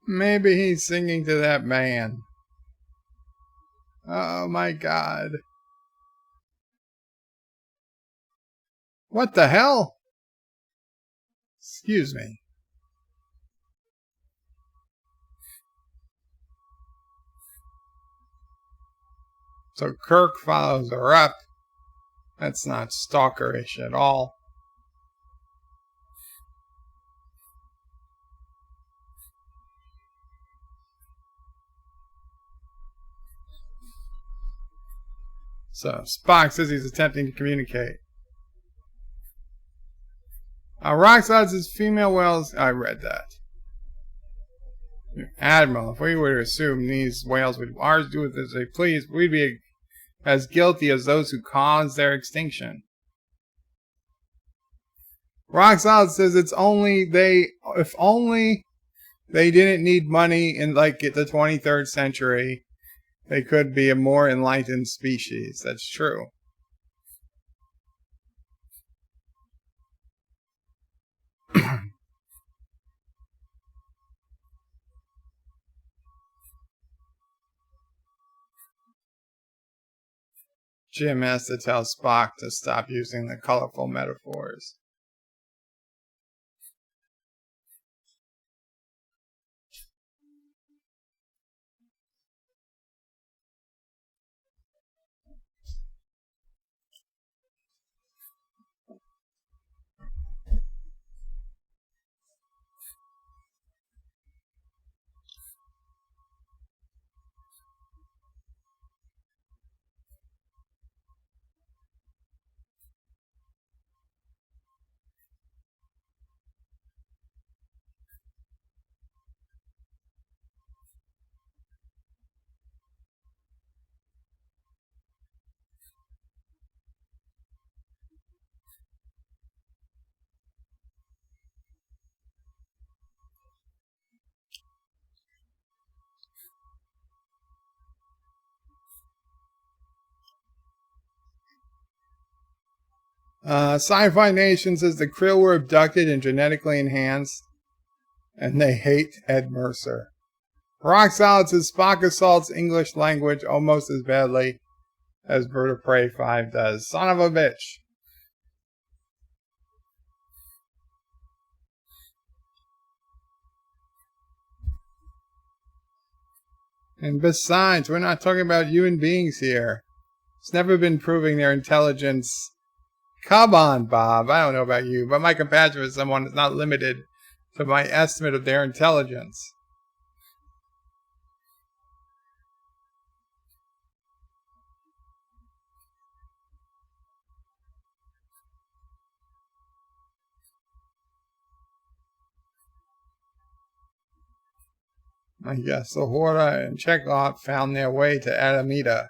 Maybe he's singing to that man. Oh my God. What the hell? Excuse me. So Kirk follows her up. That's not stalkerish at all. So Spock says he's attempting to communicate. Rock Solid says female whales. I read that. Admiral, if we were to assume these whales would ours do with as they please, we'd be as guilty as those who caused their extinction. Rock Solid says it's only if only they didn't need money in like the 23rd century, they could be a more enlightened species. That's true. Jim has to tell Spock to stop using the colorful metaphors. Sci-Fi Nation says the krill were abducted and genetically enhanced, and they hate Ed Mercer. Rock Solid says Spock assaults English language almost as badly as Bird of Prey 5 does. Son of a bitch. And besides, we're not talking about human beings here. It's never been proving their intelligence. Come on, Bob. I don't know about you, but my compassion for someone is not limited to my estimate of their intelligence. I guess Uhura and Chekhov found their way to Alameda.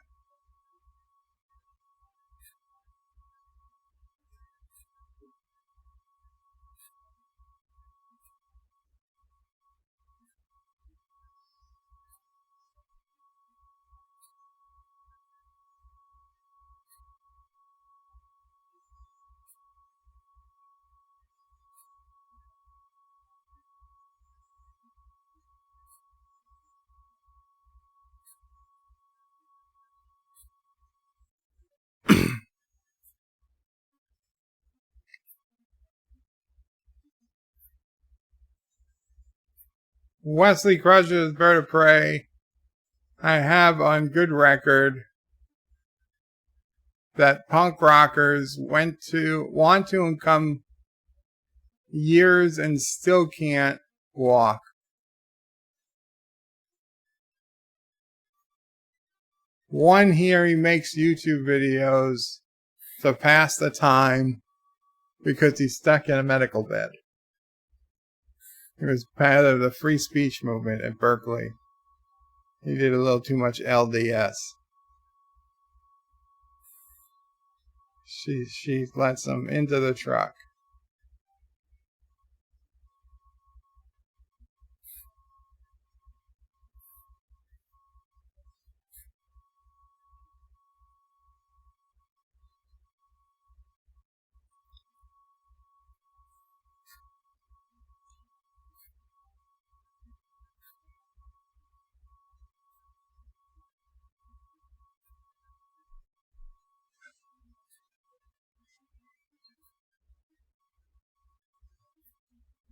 Wesley crushes Bird of Prey. I have on good record that punk rockers want to and come years and still can't walk. One here, he makes YouTube videos to pass the time because he's stuck in a medical bed. He was part of the free speech movement at Berkeley. He did a little too much LDS. She lets him into the truck.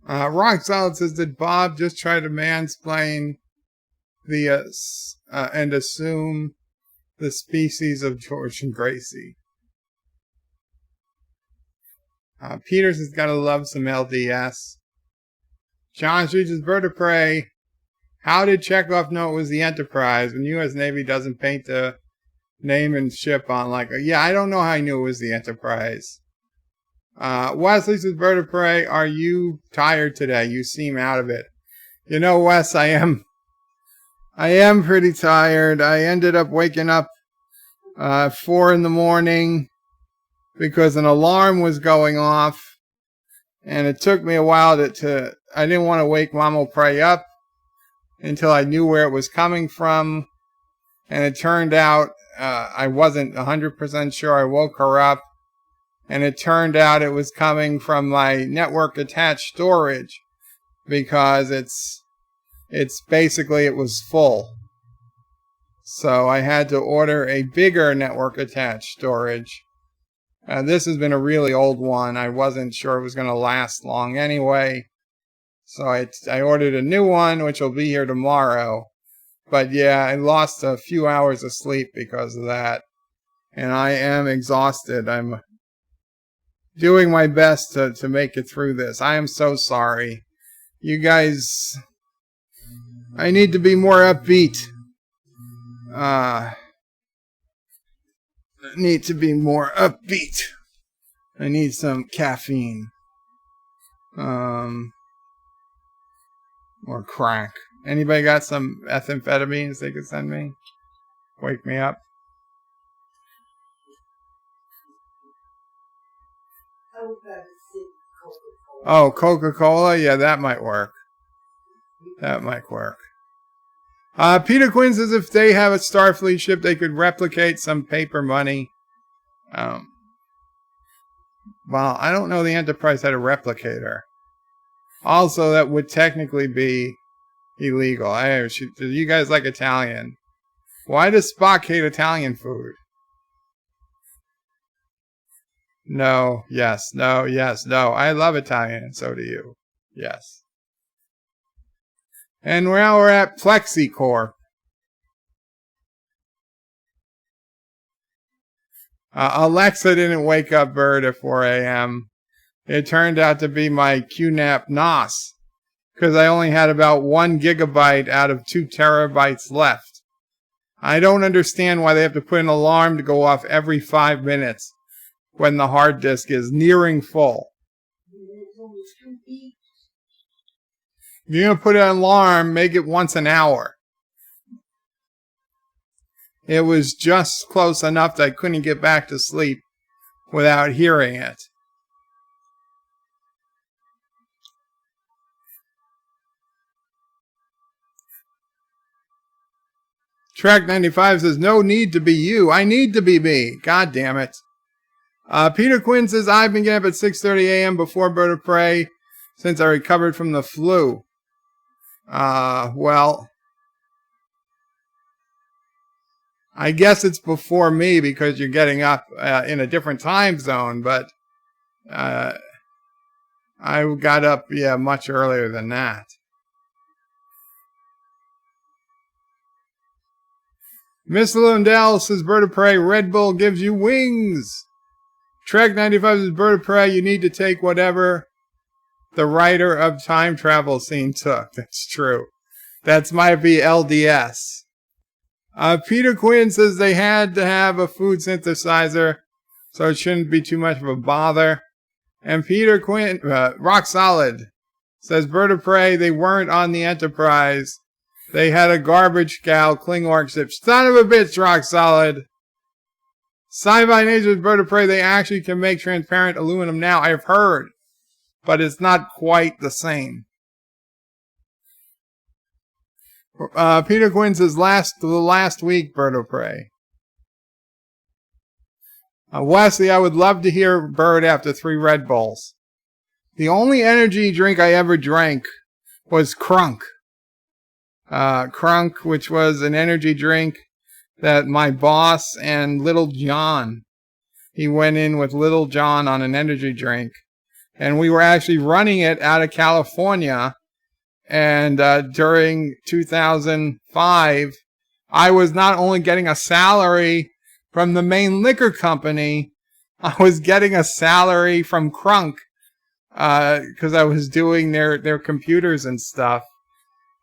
Rock Solid says, did Bob just try to mansplain and assume the species of George and Gracie? Peters has got to love some LDS. John Streets' Bird of Prey. How did Chekhov know it was the Enterprise when U.S. Navy doesn't paint the name and ship on yeah, I don't know how I knew it was the Enterprise. Wesley says, Bird of Prey, are you tired today? You seem out of it. You know, Wes, I am pretty tired. I ended up waking up 4 in the morning because an alarm was going off, and it took me a while to I didn't want to wake Mama Prey up until I knew where it was coming from, and it turned out I wasn't 100% sure. I woke her up, and it turned out it was coming from my network attached storage because it's basically it was full. So I had to order a bigger network attached storage. This has been a really old one. I wasn't sure it was going to last long anyway. So I ordered a new one, which will be here tomorrow. But yeah, I lost a few hours of sleep because of that. And I am exhausted. I'm doing my best to make it through this. I am so sorry. You guys, I need to be more upbeat. I need to be more upbeat. I need some caffeine. Or crack. Anybody got some methamphetamines they could send me? Wake me up. Oh, Coca-Cola? Yeah, that might work. That might work. Peter Quinn says if they have a Starfleet ship, they could replicate some paper money. Well, I don't know the Enterprise had a replicator. Also, that would technically be illegal. Do you guys like Italian? Why does Spock hate Italian food? No, yes, no, yes, no. I love Italian, and so do you. Yes. And now we're at PlexiCorp. Alexa didn't wake up Bird at 4 a.m. It turned out to be my QNAP NOS, because I only had about 1 gigabyte out of 2 terabytes left. I don't understand why they have to put an alarm to go off every 5 minutes when the hard disk is nearing full. If you're going to put an alarm, make it once an hour. It was just close enough that I couldn't get back to sleep without hearing it. Track 95 says, no need to be you. I need to be me. God damn it. Peter Quinn says, I've been getting up at 6:30 a.m. before Bird of Prey since I recovered from the flu. Well, I guess it's before me because you're getting up in a different time zone, but I got up, much earlier than that. Miss Lundell says, Bird of Prey, Red Bull gives you wings. Trek 95 says, Bird of Prey, you need to take whatever the writer of time travel scene took. That's true. That might be LDS. Peter Quinn says they had to have a food synthesizer, so it shouldn't be too much of a bother. And Peter Quinn, Rock Solid, says Bird of Prey, they weren't on the Enterprise. They had a garbage cow Klingon ship. Son of a bitch, Rock Solid. Sci-Fi Nature's Bird of Prey, they actually can make transparent aluminum now. I've heard, but it's not quite the same. Peter Quinn says, the last week, Bird of Prey. Wesley, I would love to hear Bird after 3 Red Bulls. The only energy drink I ever drank was Crunk. Crunk, which was an energy drink that my boss and Little John, he went in with Little John on an energy drink. And we were actually running it out of California. And during 2005, I was not only getting a salary from the main liquor company, I was getting a salary from Crunk because I was doing their computers and stuff.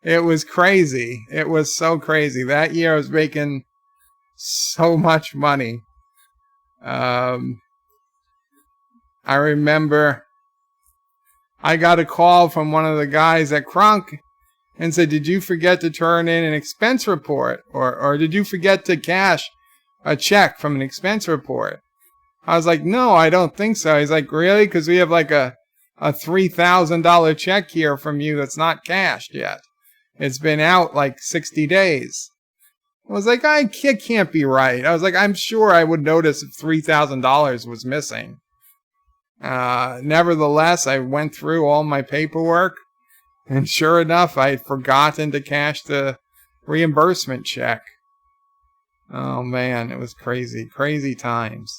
It was crazy. It was so crazy. That year I was making so much money. I remember I got a call from one of the guys at Crunk and said, did you forget to turn in an expense report? Or did you forget to cash a check from an expense report? I was like, no, I don't think so. He's like, really? Because we have like a $3,000 check here from you that's not cashed yet. It's been out like 60 days. I was like, it can't be right. I was like, I'm sure I would notice if $3,000 was missing. Nevertheless, I went through all my paperwork, and sure enough, I had forgotten to cash the reimbursement check. Oh man, it was crazy, crazy times.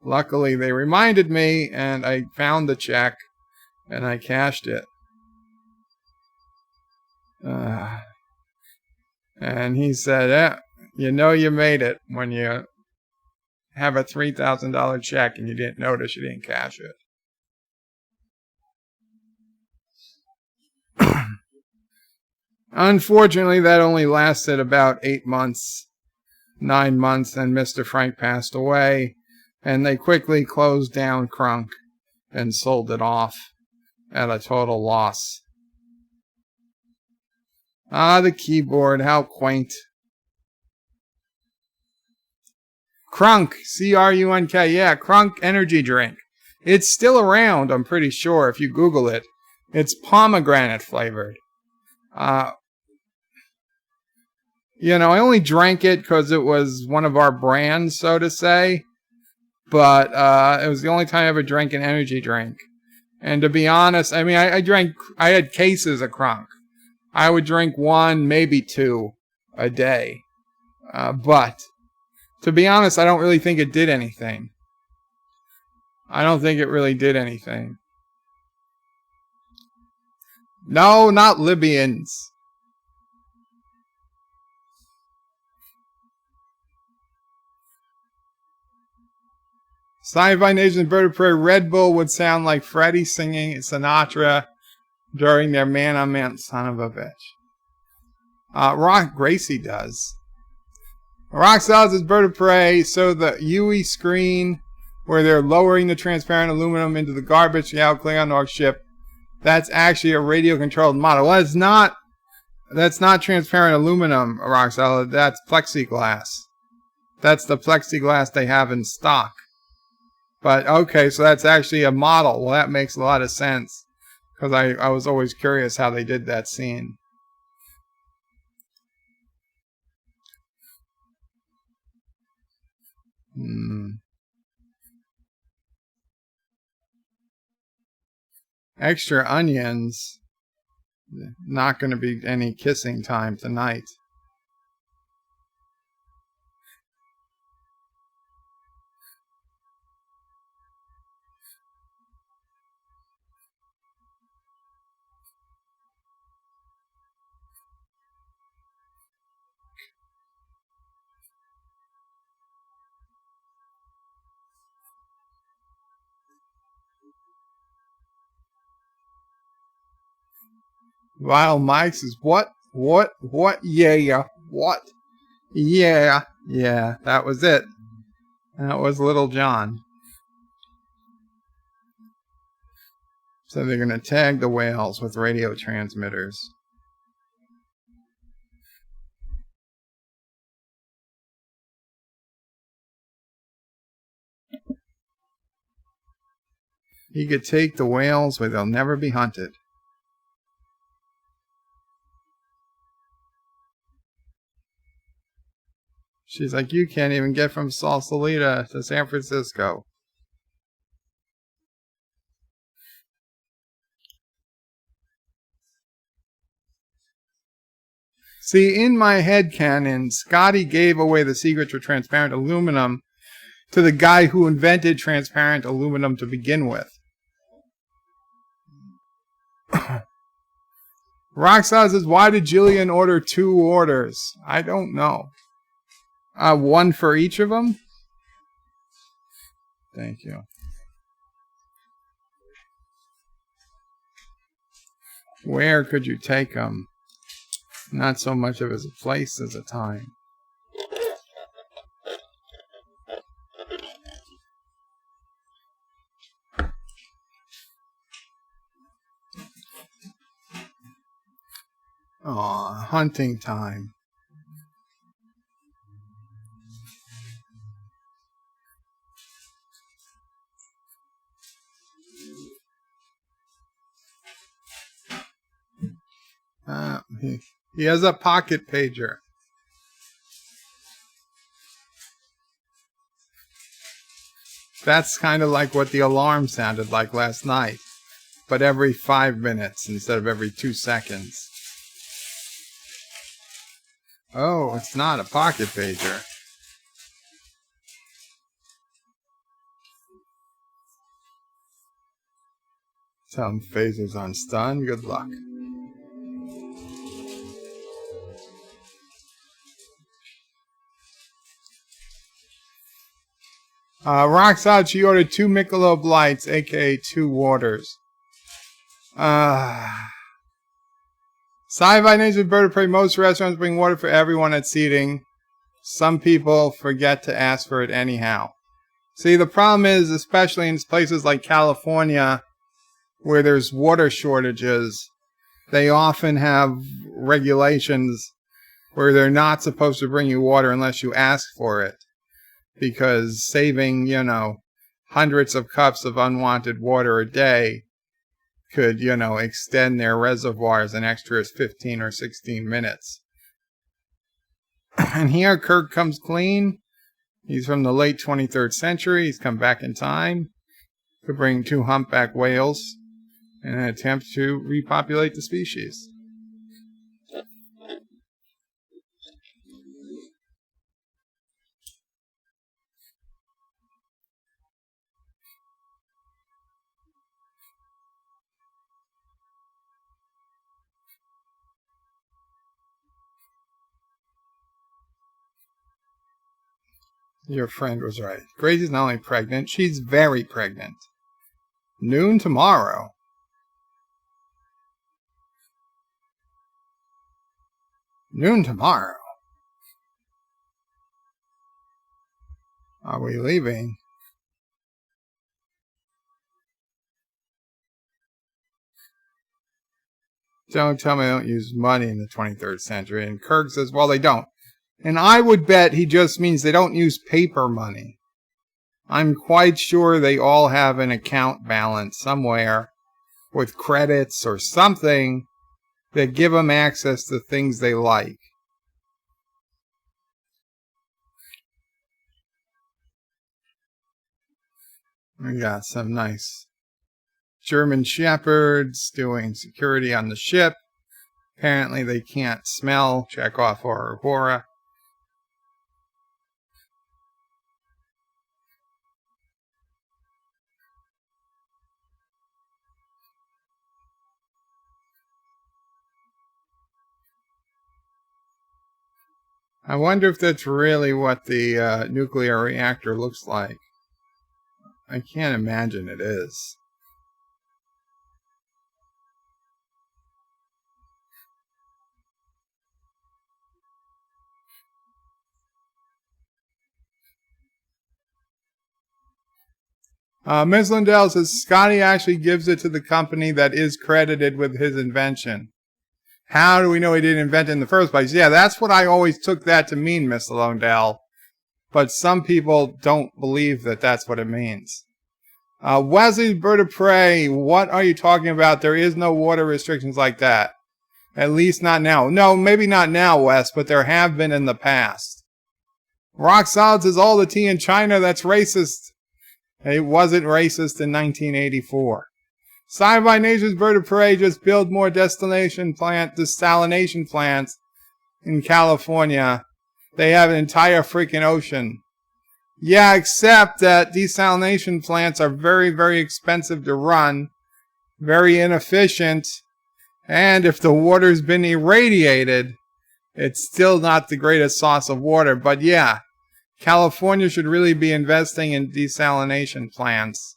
Luckily, they reminded me, and I found the check, and I cashed it. And he said, you know you made it when you have a $3,000 check and you didn't notice you didn't cash it. Unfortunately, that only lasted about 8 months, 9 months, and Mr. Frank passed away, and they quickly closed down Crunk and sold it off at a total loss. The keyboard, how quaint. Crunk, C-R-U-N-K, yeah, Crunk energy drink. It's still around, I'm pretty sure, if you Google it. It's pomegranate flavored. I only drank it because it was one of our brands, so to say. but it was the only time I ever drank an energy drink. And to be honest, I mean, I had cases of Kronk. I would drink one, maybe two a day. But to be honest, I don't really think it did anything. I don't think it really did anything. No, not Libyans. Sci-Fi Nation Bird of Prey, Red Bull would sound like Freddie singing Sinatra during their man-on-man son of a bitch. Rock Gracie does. Rock Solids is Bird of Prey, so the UE screen where they're lowering the transparent aluminum into the garbage Klingon Orc ship, that's actually a radio-controlled model. Well, that's not transparent aluminum, Rock Solid, that's plexiglass. That's the plexiglass they have in stock. But, okay, so that's actually a model. Well, that makes a lot of sense. Because I was always curious how they did that scene. Extra onions. Not going to be any kissing time tonight. Vile Mike's is what? Yeah, what? Yeah, that was it. That was Little John. So they're going to tag the whales with radio transmitters. He could take the whales where they'll never be hunted. She's like, you can't even get from Sausalita to San Francisco. See, in my headcanon, Scotty gave away the secret to transparent aluminum to the guy who invented transparent aluminum to begin with. Roxas says, why did Jillian order 2 orders? I don't know. 1 for each of them? Thank you. Where could you take them? Not so much of as a place as a time. Aw, hunting time. He has a pocket pager. That's kind of like what the alarm sounded like last night, but every 5 minutes instead of every 2 seconds. Oh, it's not a pocket pager. Tell him phaser's on stun. Good luck. Roxod, she ordered 2 Michelob Lights, aka 2 waters. Sci-Fi Nation Bird of Prey, most restaurants bring water for everyone at seating. Some people forget to ask for it anyhow. See, the problem is, especially in places like California, where there's water shortages, they often have regulations where they're not supposed to bring you water unless you ask for it. Because saving, hundreds of cups of unwanted water a day could, extend their reservoirs an extra 15 or 16 minutes. And here Kirk comes clean. He's from the late 23rd century. He's come back in time to bring 2 humpback whales in an attempt to repopulate the species. Your friend was right. Gracie's not only pregnant, she's very pregnant. Noon tomorrow. Noon tomorrow. Are we leaving? Don't tell me they don't use money in the 23rd century. And Kirk says, well, they don't. And I would bet he just means they don't use paper money. I'm quite sure they all have an account balance somewhere with credits or something that give them access to things they like. We got some nice German shepherds doing security on the ship. Apparently they can't smell Chekhov or Uhura. I wonder if that's really what the nuclear reactor looks like. I can't imagine it is. Ms. Lindell says Scotty actually gives it to the company that is credited with his invention. How do we know he didn't invent it in the first place? Yeah, that's what I always took that to mean, Miss Lindell. But some people don't believe that that's what it means. Wesley's Bird of Prey, what are you talking about? There is no water restrictions like that. At least not now. No, maybe not now, Wes, but there have been in the past. Rock Solid says all the tea in China, that's racist. It wasn't racist in 1984. Sci-Fi Nation's Bird of Prey just built more desalination plants in California. They have an entire freaking ocean. Yeah, except that desalination plants are very, very expensive to run, very inefficient, and if the water's been irradiated, it's still not the greatest source of water. But yeah, California should really be investing in desalination plants.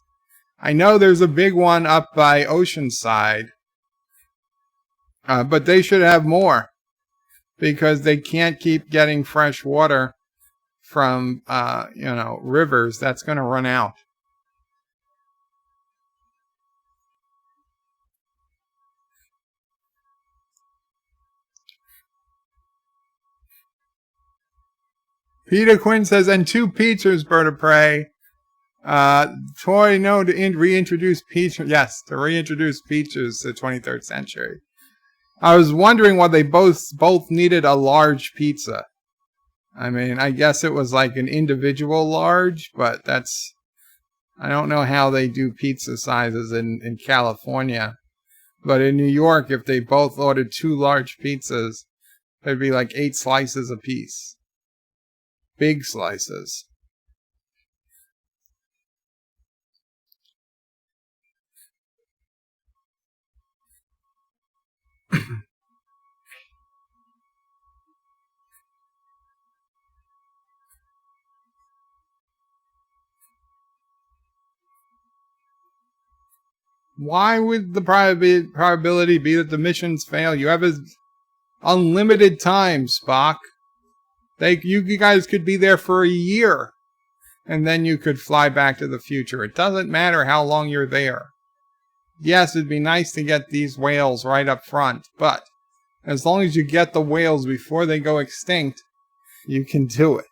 I know there's a big one up by Oceanside, but they should have more because they can't keep getting fresh water from, rivers. That's going to run out. Peter Quinn says, and 2 Peaches, Bird of Prey. Toy, no, to reintroduce Peaches. Yes, to reintroduce Peaches to the 23rd century. I was wondering why they both needed a large pizza. I mean, I guess it was like an individual large, but I don't know how they do pizza sizes in California. But in New York, if they both ordered 2 large pizzas, it'd be like 8 slices apiece. Big slices. Why would the probability be that the missions fail? You have unlimited time, Spock. You guys could be there for a year, and then you could fly back to the future. It doesn't matter how long you're there. Yes, it'd be nice to get these whales right up front, but as long as you get the whales before they go extinct, you can do it.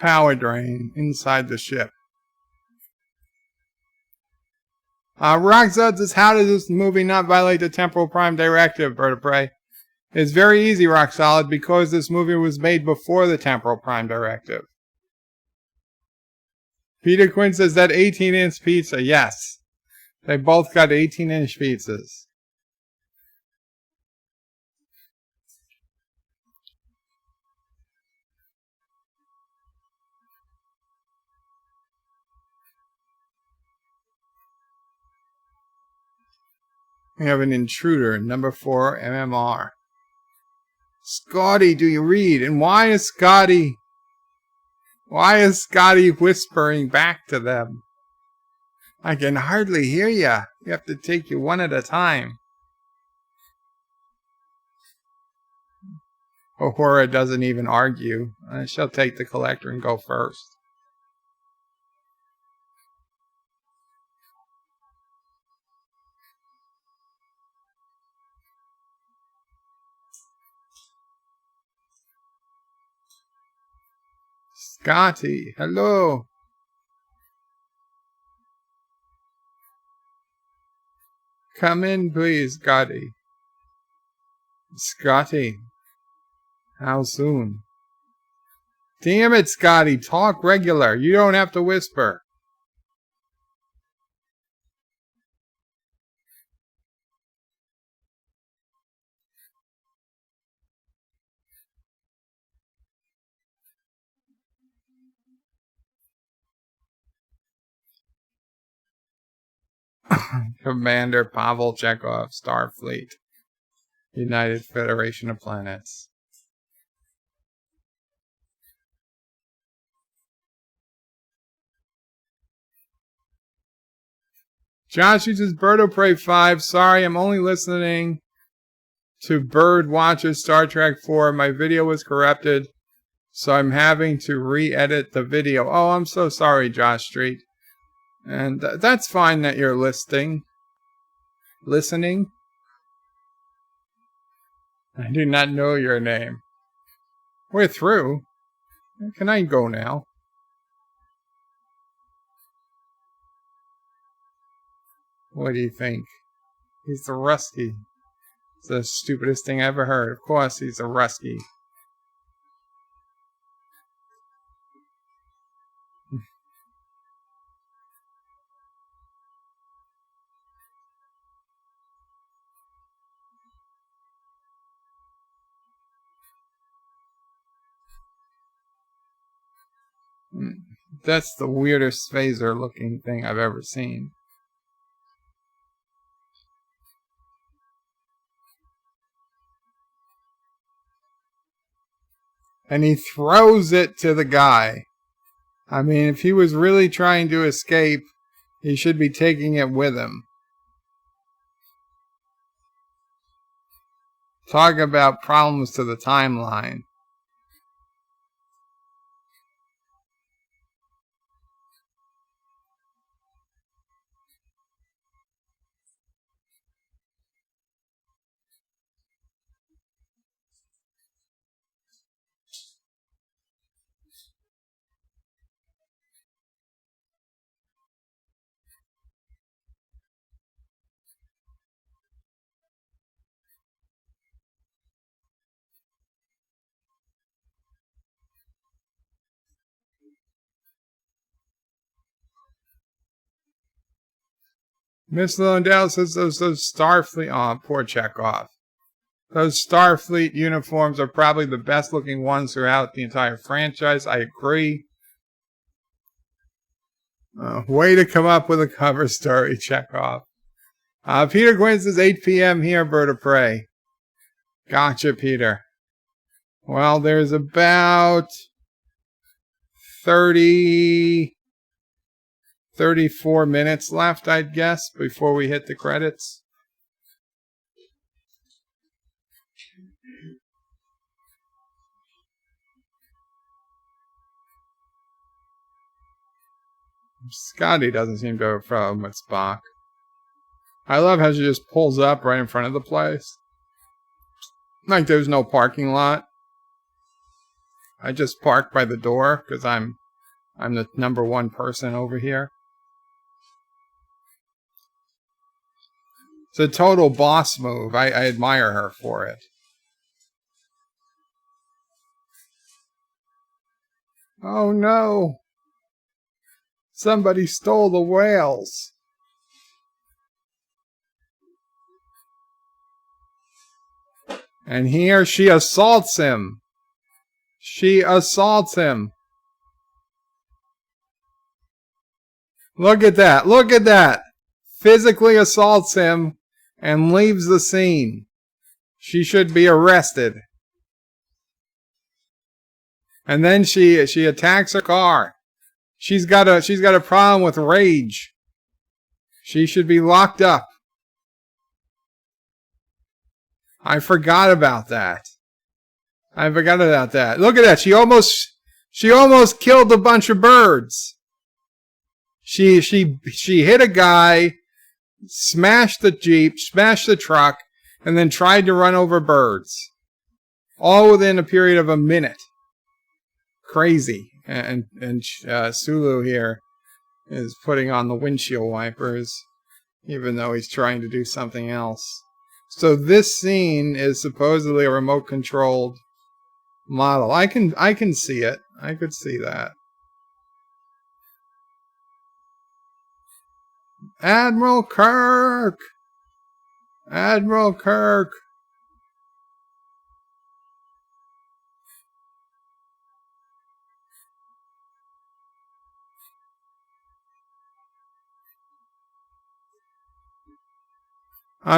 power drain inside the ship. Rockzud says, how does this movie not violate the Temporal Prime Directive, Bird of Prey? It's very easy, Rock Solid, because this movie was made before the Temporal Prime Directive. Peter Quinn says, that 18-inch pizza. Yes. They both got 18-inch pizzas. We have an intruder, number 4 MMR. Scotty, do you read? And why is Scotty whispering back to them? I can hardly hear ya. You have to take you one at a time. Uhura doesn't even argue. She'll take the collector and go first. Scotty, hello. Come in, please, Scotty. Scotty. How soon? Damn it, Scotty. Talk regular. You don't have to whisper. Commander Pavel Chekhov, Starfleet, United Federation of Planets. Josh uses Bird of Prey 5. Sorry, I'm only listening to Bird Watches Star Trek 4. My video was corrupted, so I'm having to re-edit the video. Oh, I'm so sorry, Josh Street. And that's fine that you're listening. I do not know your name. We're through. Can I go now? What do you think? He's the Rusky. It's the stupidest thing I ever heard. Of course, he's a Rusky. That's the weirdest phaser looking thing I've ever seen. And he throws it to the guy. I mean, if he was really trying to escape, he should be taking it with him. Talk about problems to the timeline. Miss Lindell says those Starfleet... Oh, poor Chekhov. Those Starfleet uniforms are probably the best looking ones throughout the entire franchise. I agree. Way to come up with a cover story, Chekhov. Peter Gwynn says 8 p.m. here, Bird of Prey. Gotcha, Peter. Well, there's about 34 minutes left, I'd guess, before we hit the credits. Scotty doesn't seem to have a problem with Spock. I love how she just pulls up right in front of the place. Like there's no parking lot. I just parked by the door because I'm the number one person over here. It's a total boss move. I admire her for it. Oh no! Somebody stole the whales. And here she assaults him. She assaults him. Look at that. Look at that. Physically assaults him and leaves the scene. She should be arrested. And then she attacks her car. She's got a problem with rage. She should be locked up. I forgot about that. Look at that. She almost killed a bunch of birds. She hit a guy, smashed the Jeep, smashed the truck, and then tried to run over birds. All within a period of a minute. Crazy. And Sulu here is putting on the windshield wipers, even though he's trying to do something else. So this scene is supposedly a remote controlled model. I can see it. I could see that. Admiral Kirk! Admiral Kirk!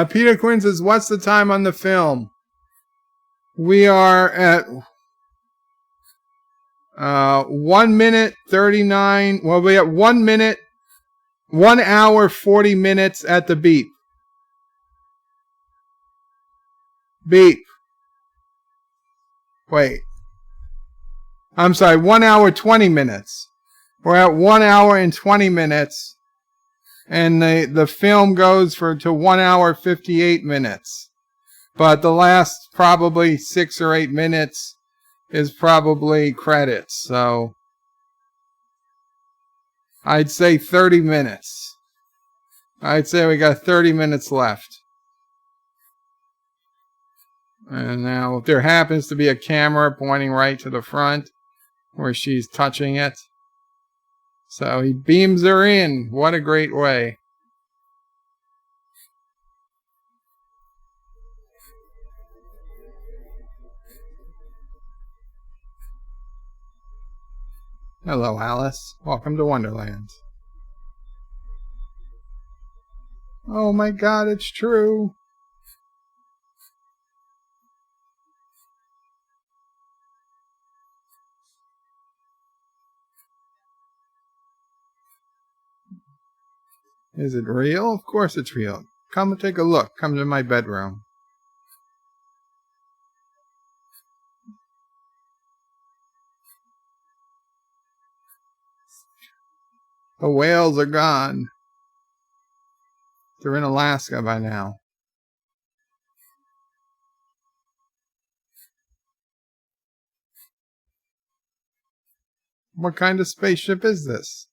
Peter Quinn says, what's the time on the film? We are at 1 minute 39. Well, we at 1 minute, 1 hour 40 minutes at the beep. Beep. Wait. I'm sorry, 1 hour 20 minutes. We're at 1 hour and 20 minutes. And the film goes to 1 hour 58 minutes. But the last probably 6 or 8 minutes is probably credits. So I'd say 30 minutes. I'd say we got 30 minutes left. And now if there happens to be a camera pointing right to the front where she's touching it. So he beams her in. What a great way. Hello, Alice. Welcome to Wonderland. Oh my God, it's true. Is it real? Of course it's real. Come and take a look. Come to my bedroom. The whales are gone. They're in Alaska by now. What kind of spaceship is this?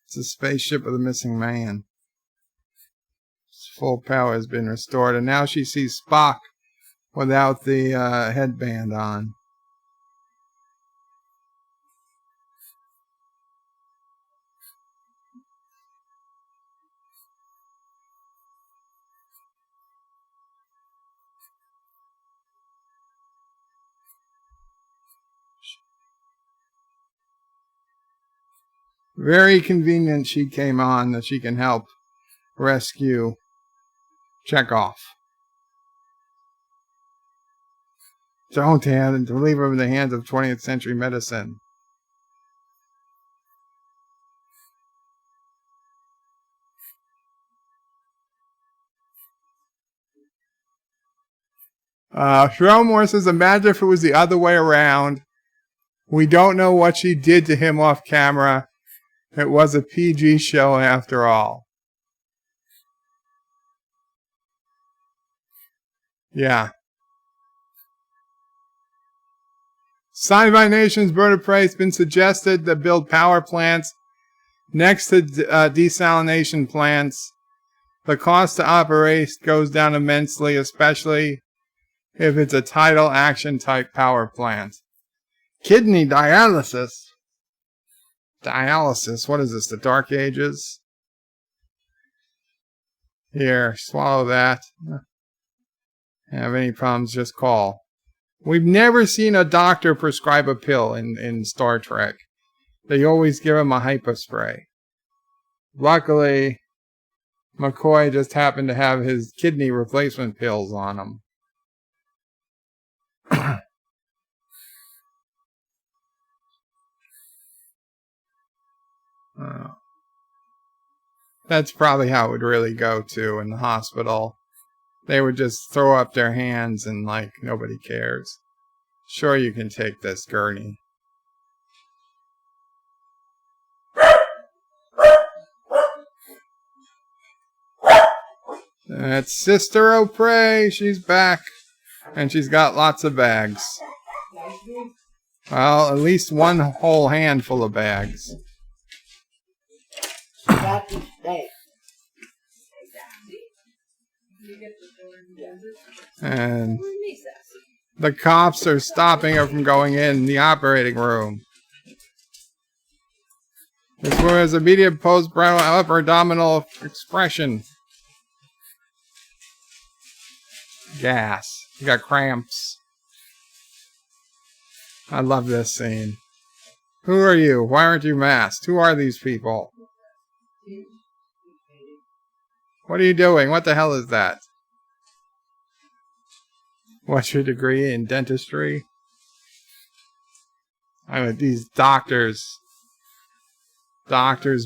It's a spaceship with a missing man. Its full power has been restored, and now she sees Spock without the headband on. Very convenient she came on that she can help rescue Chekhov. Don't hand to leave her in the hands of 20th century medicine. Shromore says, imagine if it was the other way around. We don't know what she did to him off camera. It was a PG show after all. Yeah. Sci-Fi Nation's Bird of Prey has been suggested to build power plants next to desalination plants. The cost to operate goes down immensely, especially if it's a tidal action type power plant. Kidney dialysis. Dialysis, what is this, the Dark Ages? Here, swallow that. Have any problems, just call. We've never seen a doctor prescribe a pill in Star Trek. They always give him a hypospray. Luckily, McCoy just happened to have his kidney replacement pills on him. That's probably how it would really go, too, in the hospital. They would just throw up their hands and, like, nobody cares. Sure, you can take this, Gurney. That's Sister O'Prey. She's back. And she's got lots of bags. Well, at least one whole handful of bags. And the cops are stopping her from going in the operating room. This woman has immediate post-brow upper abdominal expression. Gas. You got cramps. I love this scene. Who are you? Why aren't you masked? Who are these people? What are you doing? What the hell is that? What's your degree in dentistry? I mean, these doctors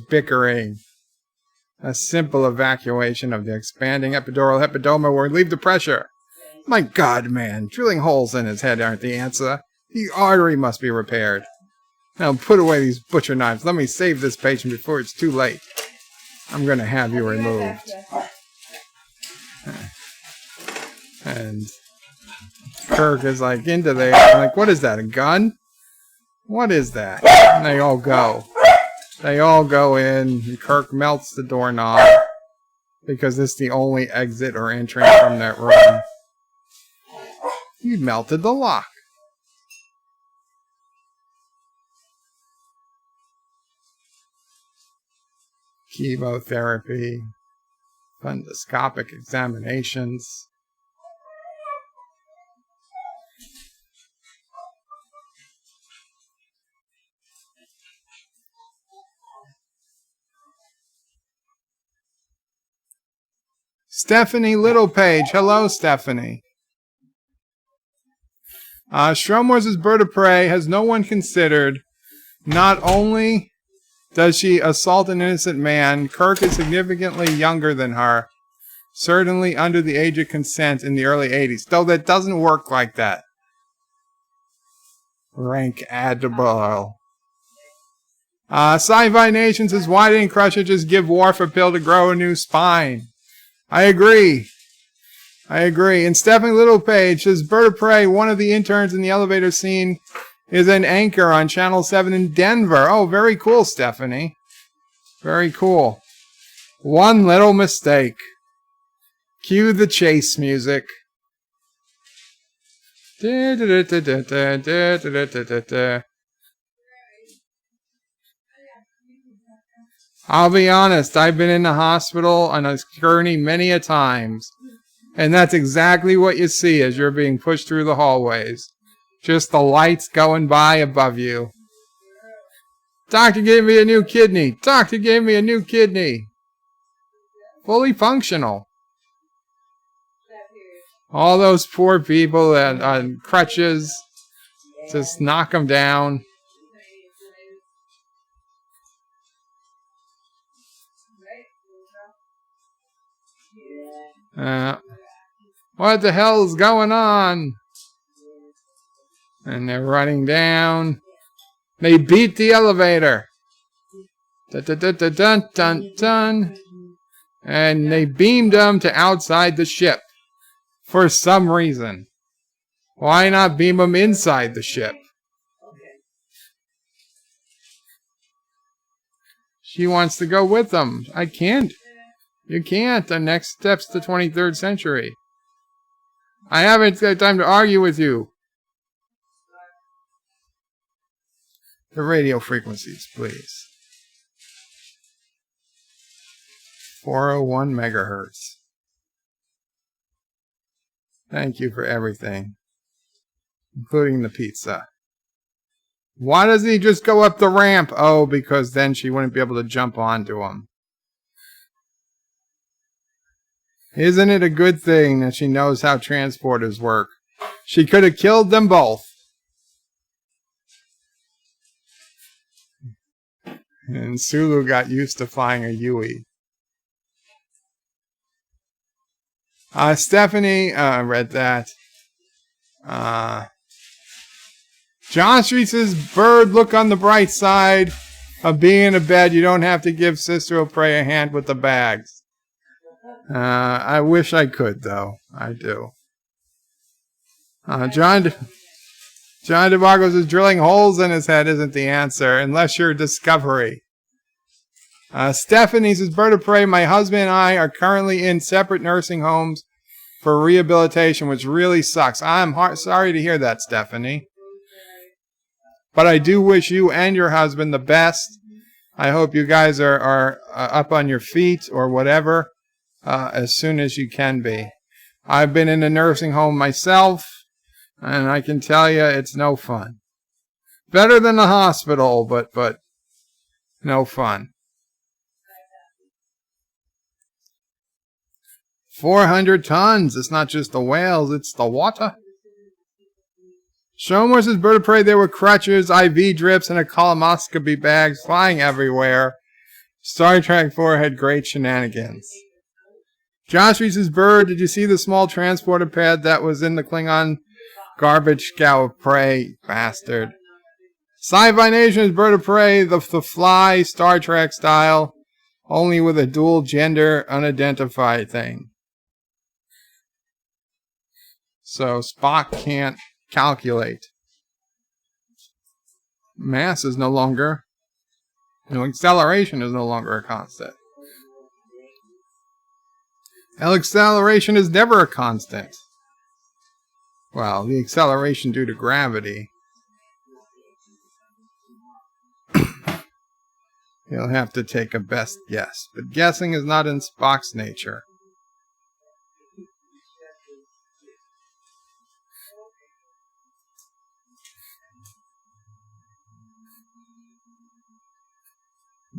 bickering. A simple evacuation of the expanding epidural hepatoma will relieve the pressure. My God, man, drilling holes in his head aren't the answer. The artery must be repaired. Now put away these butcher knives. Let me save this patient before it's too late. I'm going to have you removed. And Kirk is like into there. I'm like, what is that, a gun? What is that? And they all go. They all go in. And Kirk melts the doorknob because it's the only exit or entrance from that room. You melted the lock. Chemotherapy, fundoscopic examinations. Stephanie Littlepage. Hello, Stephanie. Stromworth's Bird of Prey has no one considered. Not only does she assault an innocent man, Kirk is significantly younger than her. Certainly under the age of consent in the early 80s. Though that doesn't work like that. Rank Admiral. Sci-Fi Nation says, why didn't Crusher just give Worf a pill to grow a new spine? I agree. And Stephanie Littlepage says, Bird of Prey, one of the interns in the elevator scene, is an anchor on Channel 7 in Denver. Oh, very cool, Stephanie. Very cool. One little mistake. Cue the chase music. I'll be honest, I've been in the hospital on a gurney many a times. And that's exactly what you see as you're being pushed through the hallways. Just the lights going by above you. Doctor gave me a new kidney. Doctor gave me a new kidney. Fully functional. All those poor people on crutches. Just knock them down. What the hell is going on? And they're running down. They beat the elevator. Dun, dun, dun, dun, dun, dun, dun. And they beamed them to outside the ship. For some reason. Why not beam them inside the ship? She wants to go with them. I can't. You can't. The next step's the 23rd century. I haven't got time to argue with you. The radio frequencies, please. 401 megahertz. Thank you for everything, including the pizza. Why doesn't he just go up the ramp? Oh, because then she wouldn't be able to jump onto him. Isn't it a good thing that she knows how transporters work? She could have killed them both. And Sulu got used to flying a Yui. Stephanie, I read that. John Street says, Bird, look on the bright side of being in a bed. You don't have to give Sister of Prey a hand with the bags. I wish I could, though. I do. John DeVago says, drilling holes in his head isn't the answer, unless you're Discovery. Stephanie says, Bird of Prey, my husband and I are currently in separate nursing homes for rehabilitation, which really sucks. I'm sorry to hear that, Stephanie. But I do wish you and your husband the best. I hope you guys are up on your feet or whatever as soon as you can be. I've been in a nursing home myself, and I can tell you it's no fun. Better than the hospital, but no fun. 400 tons. It's not just the whales, it's the water. Shomor says, Bird of Prey, there were crutches, IV drips, and a colonoscopy bag flying everywhere. Star Trek 4 had great shenanigans. Josh says, Bird, did you see the small transporter pad that was in the Klingon garbage scow of prey? Bastard. Sci-Fi Nation is Bird of Prey, the fly, Star Trek style, only with a dual gender unidentified thing. So Spock can't calculate. Mass is no longer, acceleration is no longer a constant. Acceleration is never a constant. Well, the acceleration due to gravity. You'll have to take a best guess, but guessing is not in Spock's nature.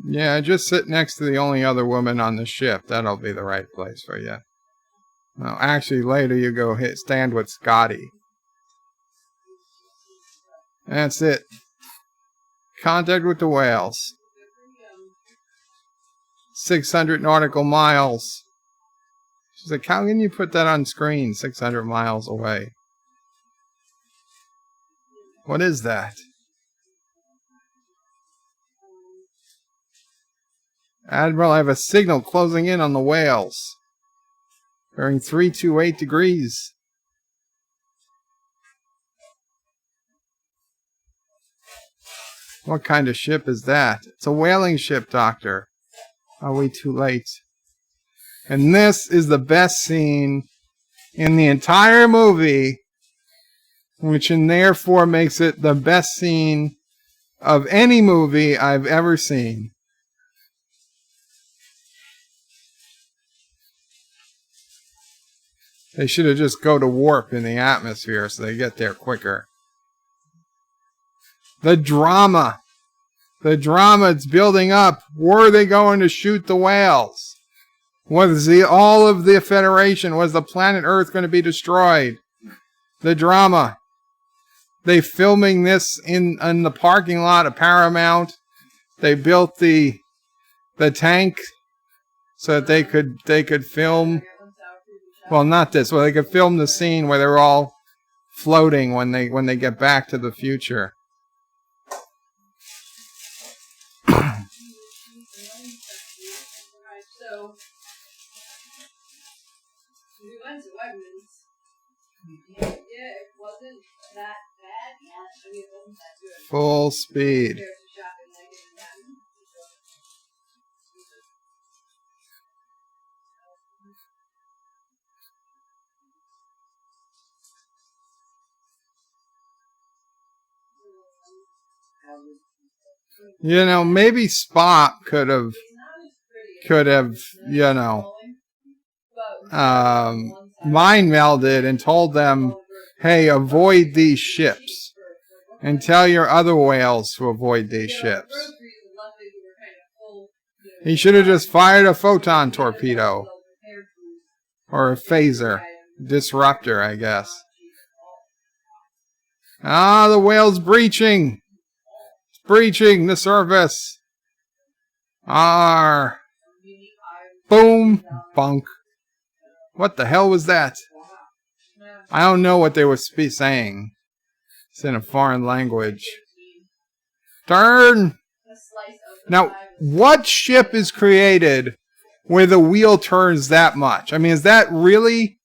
Yeah, just sit next to the only other woman on the ship. That'll be the right place for you. Well, actually, later you go stand with Scotty. That's it. Contact with the whales. 600 nautical miles. She's like, how can you put that on screen 600 miles away? What is that? Admiral, I have a signal closing in on the whales. Bearing 328 degrees. What kind of ship is that? It's a whaling ship, Doctor. Are we too late? And this is the best scene in the entire movie, which and therefore makes it the best scene of any movie I've ever seen. They should have just go to warp in the atmosphere so they get there quicker. The drama. The drama, it's building up. Were they going to shoot the whales? Was all of the Federation, was the planet Earth going to be destroyed? The drama. They filming this in the parking lot of Paramount. They built the tank so that they could film. Well, not this. Well, they could film the scene where they're all floating when they get back to the future. Full speed. You know, maybe Spock could have, you know, mind melded and told them, hey, avoid these ships. And tell your other whales to avoid these ships. He should have just fired a photon torpedo. Or a phaser. Disruptor, I guess. Ah, the whale's breaching. It's breaching the surface. Arr. Boom. Bunk. What the hell was that? I don't know what they were saying. It's in a foreign language. Turn! Now, what ship is created where the wheel turns that much? I mean, is that really...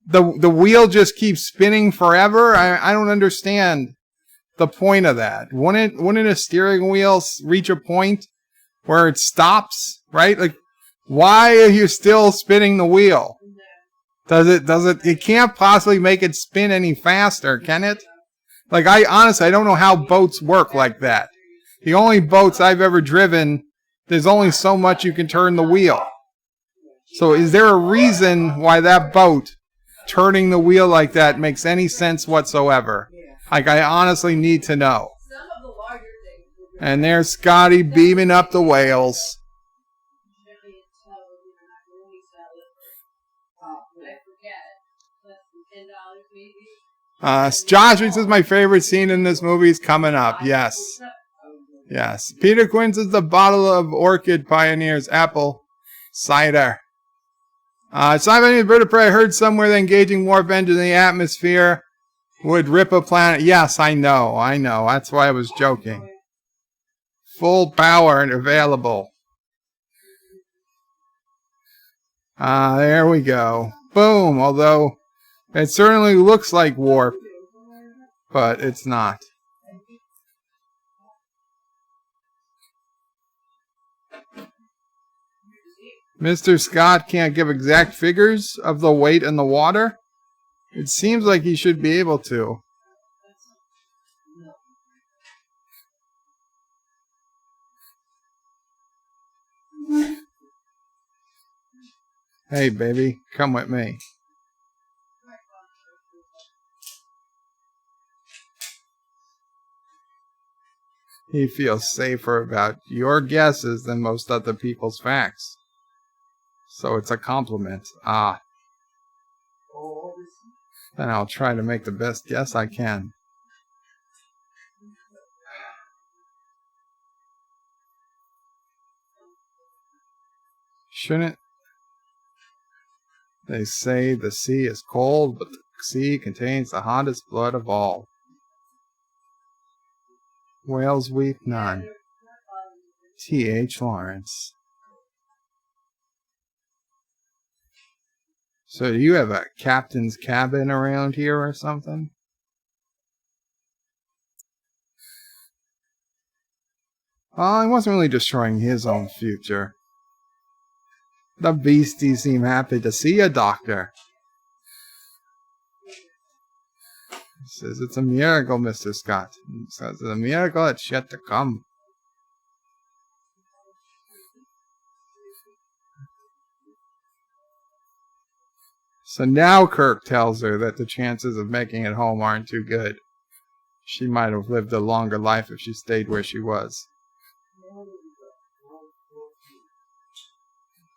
The wheel just keeps spinning forever? I don't understand the point of that. Wouldn't a steering wheel reach a point where it stops? Right? Like, why are you still spinning the wheel? It can't possibly make it spin any faster, can it? Like, honestly, I don't know how boats work like that. The only boats I've ever driven, there's only so much you can turn the wheel. So is there a reason why that boat turning the wheel like that makes any sense whatsoever? Like, I honestly need to know. And there's Scotty beaming up the whales. Josh says my favorite scene in this movie is coming up. Yes. Yes. Peter Quinn says the bottle of Orchid Pioneers apple cider. Simon Bird of Prey, I heard somewhere that engaging warp engine in the atmosphere would rip a planet. Yes, I know. That's why I was joking. Full power and available. There we go. Boom. Although it certainly looks like warp, but it's not. Mr. Scott can't give exact figures of the weight in the water. It seems like he should be able to. Hey, baby, come with me. He feels safer about your guesses than most other people's facts. So it's a compliment. Ah. Then I'll try to make the best guess I can. Shouldn't they say the sea is cold, but the sea contains the hottest blood of all? Whales weep none. T.H. Lawrence. So do you have a captain's cabin around here or something? Well, he wasn't really destroying his own future. The beasties seem happy to see a doctor. He says, it's a miracle, Mr. Scott. He says, it's a miracle that's yet to come. So now Kirk tells her that the chances of making it home aren't too good. She might have lived a longer life if she stayed where she was.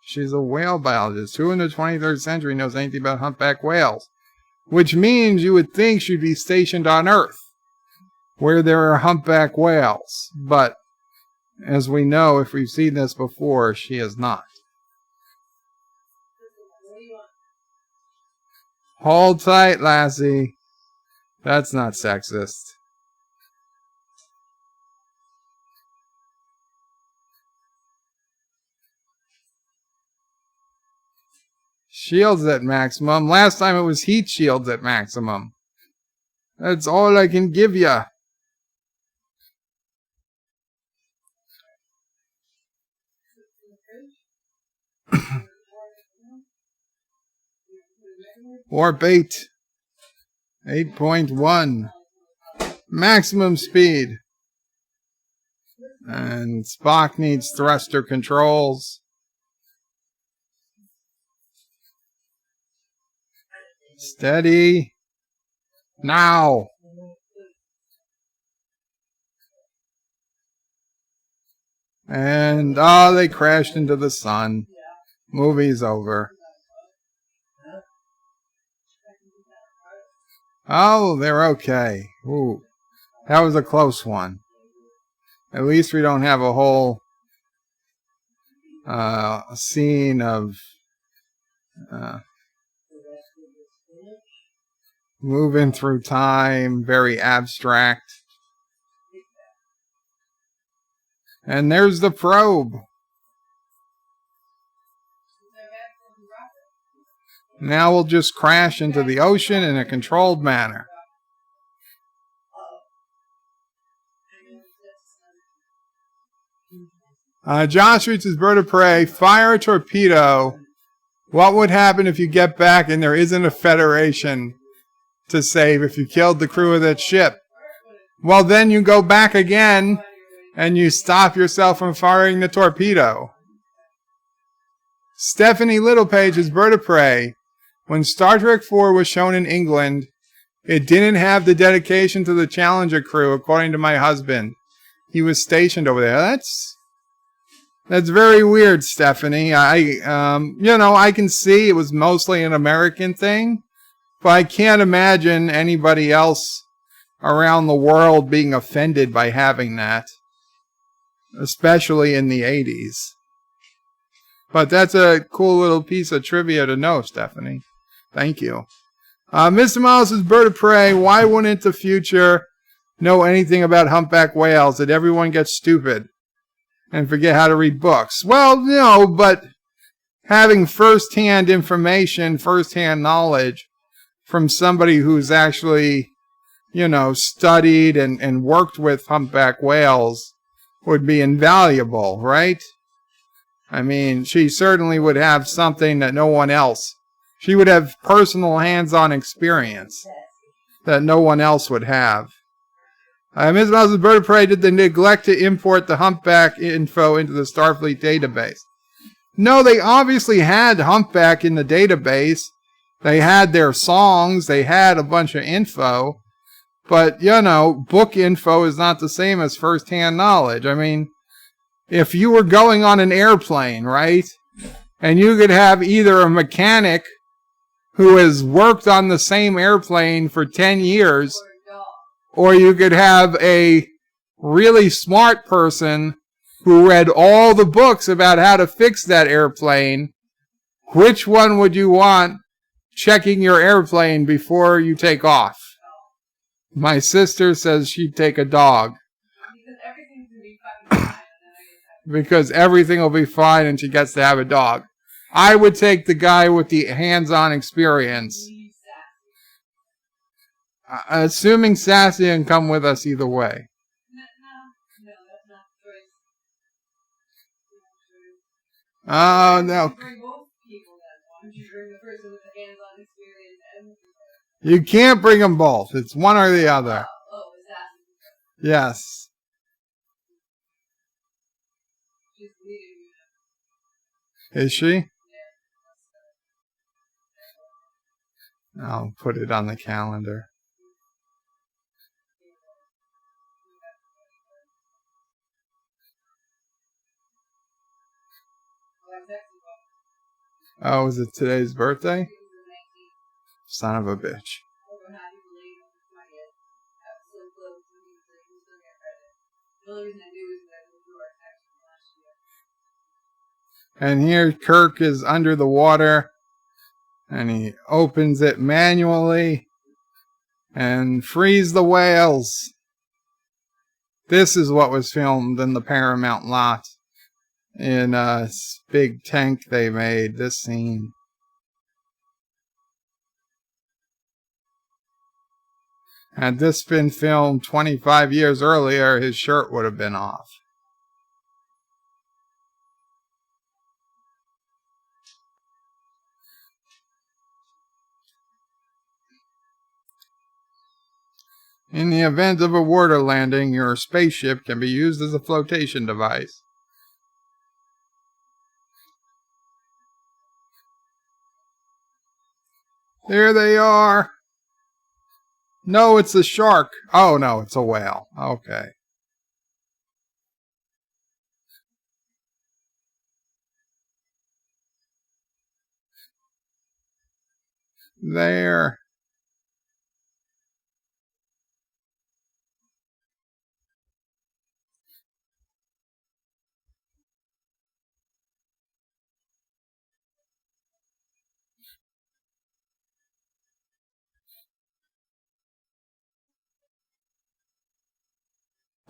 She's a whale biologist. Who in the 23rd century knows anything about humpback whales? Which means you would think she'd be stationed on Earth, where there are humpback whales. But, as we know, if we've seen this before, she is not. Hold tight, lassie. That's not sexist. Shields at maximum. Last time it was heat shields at maximum. That's all I can give ya. Warp 8. 8.1. Maximum speed. And Spock needs thruster controls. Steady. Now. And, they crashed into the sun. Movie's over. Oh, they're okay. Ooh, that was a close one. At least we don't have a whole scene of moving through time, very abstract. And there's the probe. Now we'll just crash into the ocean in a controlled manner. Josh reads his bird of prey. Fire a torpedo. What would happen if you get back and there isn't a Federation to save if you killed the crew of that ship? Well, then you go back again and you stop yourself from firing the torpedo. Stephanie Littlepage's bird of prey. When Star Trek IV was shown in England, it didn't have the dedication to the Challenger crew, according to my husband. He was stationed over there. That's very weird, Stephanie. I can see it was mostly an American thing, but I can't imagine anybody else around the world being offended by having that, especially in the 80s. But that's a cool little piece of trivia to know, Stephanie. Thank you. Mr. Miles' bird of prey. Why wouldn't the future know anything about humpback whales? Did everyone get stupid and forget how to read books? Well, no, but having first-hand information, first-hand knowledge from somebody who's actually, studied and worked with humpback whales would be invaluable, right? I mean, she certainly would have something that no one else. She would have personal hands-on experience that no one else would have. Ms. Mouse's bird of prey, did they neglect to import the humpback info into the Starfleet database? No, they obviously had humpback in the database. They had their songs. They had a bunch of info. But, book info is not the same as first-hand knowledge. I mean, if you were going on an airplane, right, and you could have either a mechanic who has worked on the same airplane for 10 years, or you could have a really smart person who read all the books about how to fix that airplane, which one would you want checking your airplane before you take off? My sister says she'd take a dog. Because everything will be fine and she gets to have a dog. I would take the guy with the hands-on experience. Assuming Sassy can come with us either way. Oh, no. You can't bring them both. It's one or the other. Yes. Is she? I'll put it on the calendar. Oh, is it today's birthday? Son of a bitch. And here Kirk is under the water and he opens it manually and frees the whales. This is what was filmed in the Paramount lot in a big tank they made, this scene. Had this been filmed 25 years earlier, his shirt would have been off. In the event of a water landing, your spaceship can be used as a flotation device. There they are. No, it's a shark. Oh, no, it's a whale. Okay. There.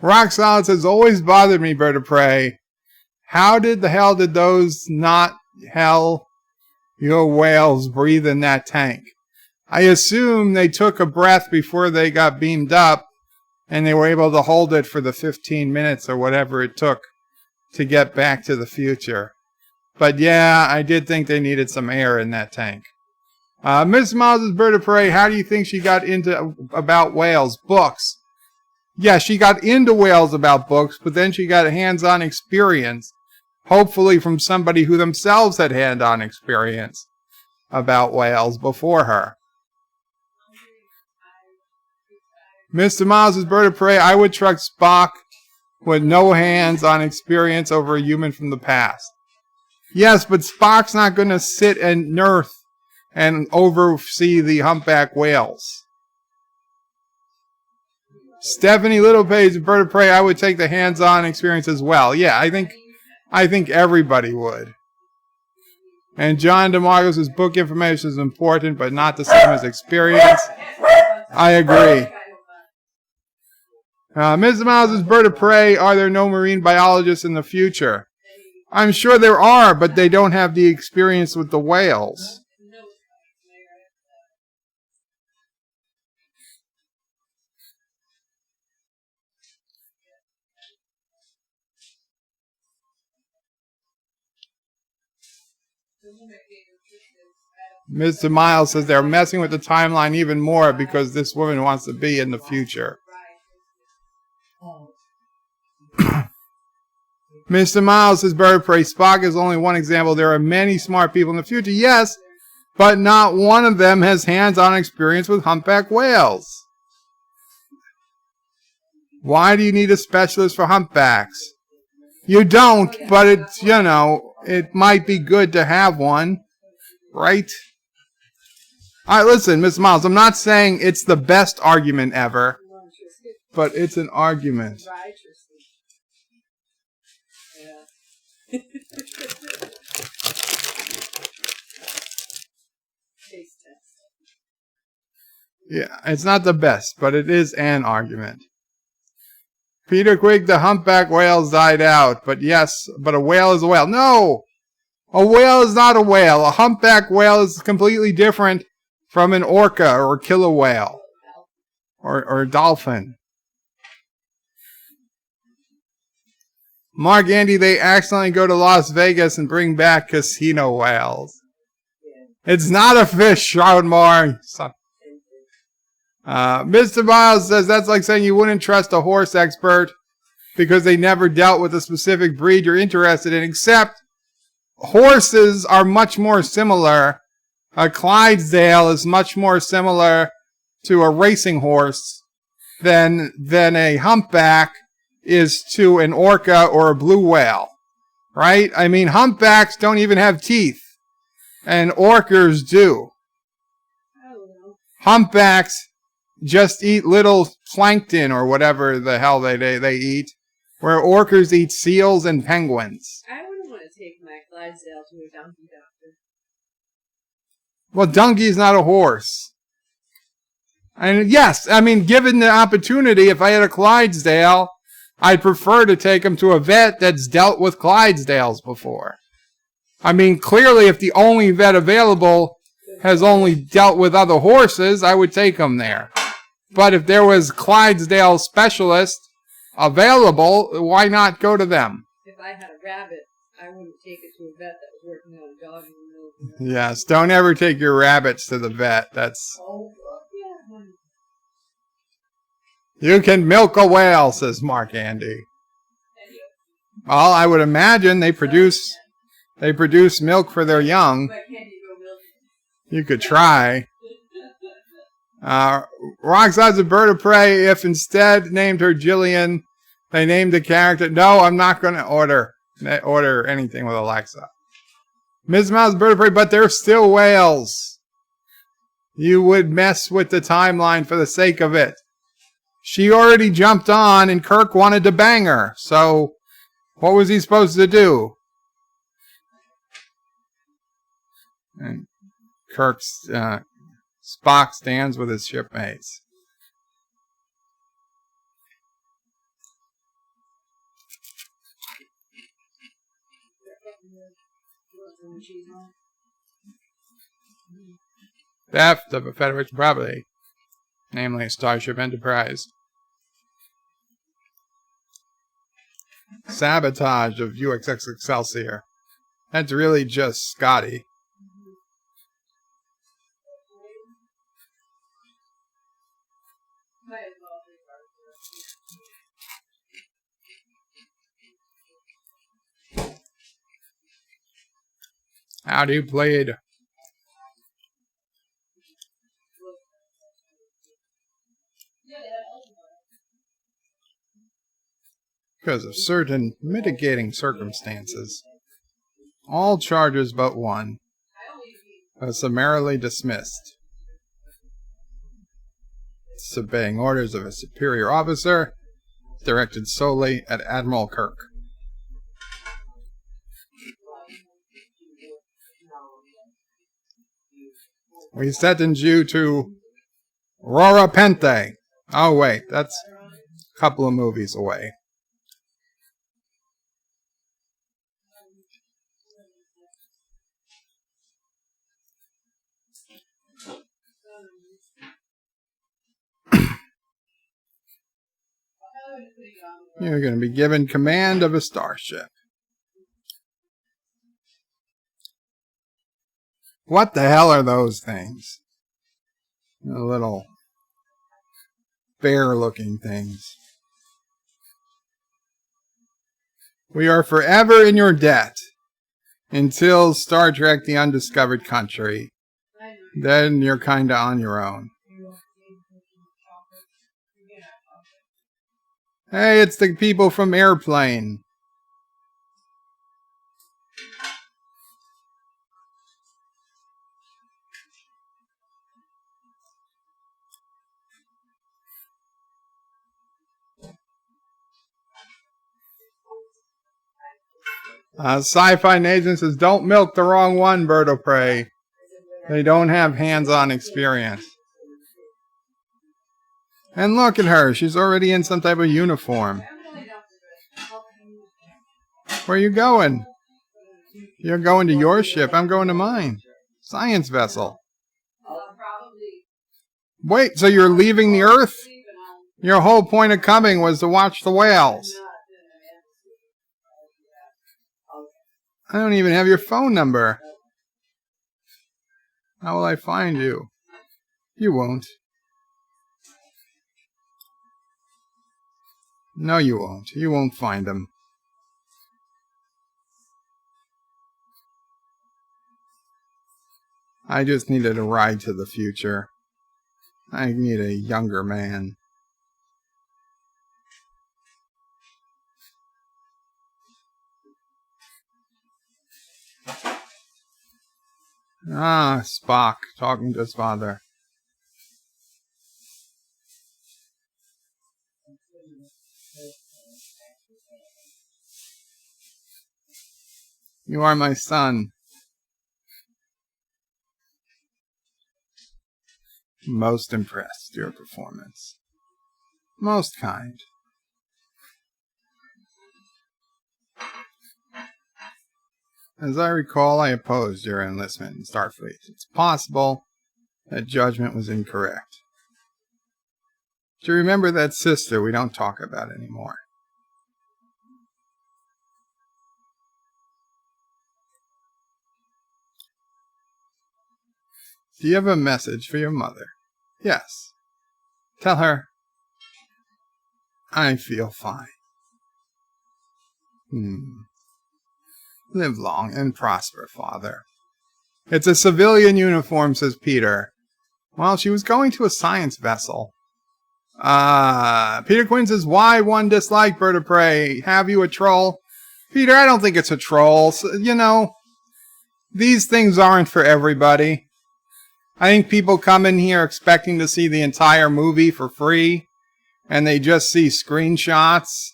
Rock Solids has always bothered me, Bird of Prey. How did the hell did those not hell your whales breathe in that tank? I assume they took a breath before they got beamed up, and they were able to hold it for the 15 minutes or whatever it took to get back to the future. But yeah, I did think they needed some air in that tank. Miss Miles' Bird of Prey, how do you think she got into about whales? Books. Yeah, she got into whales about books, but then she got hands-on experience, hopefully from somebody who themselves had hand-on experience about whales before her. Mr. Miles' Bird of Prey, I would trust Spock with no hands-on experience over a human from the past. Yes, but Spock's not going to sit in Earth and oversee the humpback whales. Stephanie Littlepage, Bird of Prey, I would take the hands-on experience as well. Yeah, I think everybody would. And John DeMarcos' book information is important, but not the same as experience. I agree. Ms. Miles' Bird of Prey, are there no marine biologists in the future? I'm sure there are, but they don't have the experience with the whales. Mr. Miles says they're messing with the timeline even more because this woman wants to be in the future. Mr. Miles says Bird of Prey, Spock is only one example. There are many smart people in the future. Yes, but not one of them has hands-on experience with humpback whales. Why do you need a specialist for humpbacks? You don't, but it's, you know, it might be good to have one, right? All right, listen, Miss Miles, I'm not saying it's the best argument ever, but it's an argument. Yeah, it's not the best, but it is an argument. Peter Quigg, the humpback whales died out, but yes, but a whale is a whale. No! A whale is not a whale. A humpback whale is completely different from an orca or a killer whale or a dolphin. Mark Andy, they accidentally go to Las Vegas and bring back casino whales. It's not a fish, Shroudmore. Mr. Miles says that's like saying you wouldn't trust a horse expert because they never dealt with a specific breed you're interested in, except horses are much more similar. A Clydesdale is much more similar to a racing horse than a humpback is to an orca or a blue whale, right? I mean, humpbacks don't even have teeth, and orcas do. Humpbacks just eat little plankton or whatever the hell they eat, where orcas eat seals and penguins. I wouldn't want to take my Clydesdale to a donkey doctor. Well, donkey's not a horse. And yes, I mean, given the opportunity, if I had a Clydesdale, I'd prefer to take him to a vet that's dealt with Clydesdales before. I mean, clearly, if the only vet available has only dealt with other horses, I would take him there. But if there was Clydesdale specialist available, why not go to them? If I had a rabbit, I wouldn't take it to a vet that was working on a dog in the middle of the night. Yes, don't ever take your rabbits to the vet. That's... You can milk a whale, says Mark Andy. Well, I would imagine they produce milk for their young. You could try. Roxanne's a bird of prey. If instead named her Jillian, they named the character. No, I'm not going to order anything with Alexa. Ms. Mouse, bird of prey, but they're still whales. You would mess with the timeline for the sake of it. She already jumped on, and Kirk wanted to bang her. So, what was he supposed to do? And Spock stands with his shipmates. Theft of a Federation property, namely Starship Enterprise. Sabotage of UXX Excelsior. That's really just Scotty. Howdy, you played? Because of certain mitigating circumstances, all charges but one are summarily dismissed. Disobeying orders of a superior officer directed solely at Admiral Kirk. We sentenced you to Aurora Pente. Oh wait, that's a couple of movies away. You're going to be given command of a starship. What the hell are those things? The little bear-looking things. We are forever in your debt until Star Trek The Undiscovered Country. Then you're kind of on your own. Hey, it's the people from Airplane. Sci-Fi Nation says, don't milk the wrong one, bird of prey. They don't have hands-on experience. And look at her. She's already in some type of uniform. Where are you going? You're going to your ship. I'm going to mine. Science vessel. Wait, so you're leaving the Earth? Your whole point of coming was to watch the whales. I don't even have your phone number. How will I find you? You won't. No, you won't. You won't find them. I just needed a ride to the future. I need a younger man. Ah, Spock talking to his father. You are my son. Most impressed, your performance. Most kind. As I recall, I opposed your enlistment in Starfleet. It's possible that judgment was incorrect. Do you remember that sister we don't talk about anymore? Do you have a message for your mother? Yes. Tell her I feel fine. Live long and prosper, Father. It's a civilian uniform, says Peter. Well, she was going to a science vessel. Peter Quinn says, why one dislike, Bird of Prey? Have you a troll? Peter, I don't think it's a troll. So, you know, these things aren't for everybody. I think people come in here expecting to see the entire movie for free, and they just see screenshots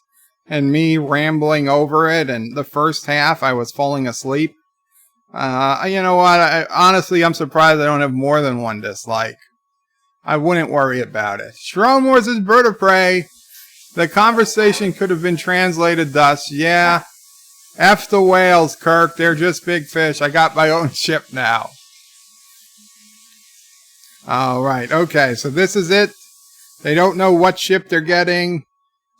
and me rambling over it, and the first half I was falling asleep. You know what? Honestly, I'm surprised I don't have more than one dislike. I wouldn't worry about it. Sharon Moore says, Bird of Prey. The conversation could have been translated thus. Yeah. F the whales, Kirk. They're just big fish. I got my own ship now. Alright, okay. So this is it. They don't know what ship they're getting.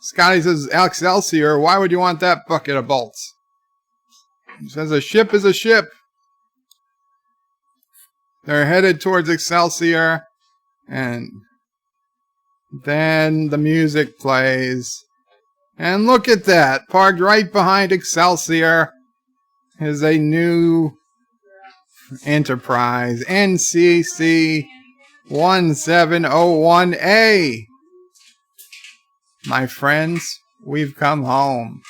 Scotty says, Excelsior. Why would you want that bucket of bolts? He says, a ship is a ship. They're headed towards Excelsior. And then the music plays. And look at that. Parked right behind Excelsior is a new Enterprise. NCC 1701A. My friends, we've come home.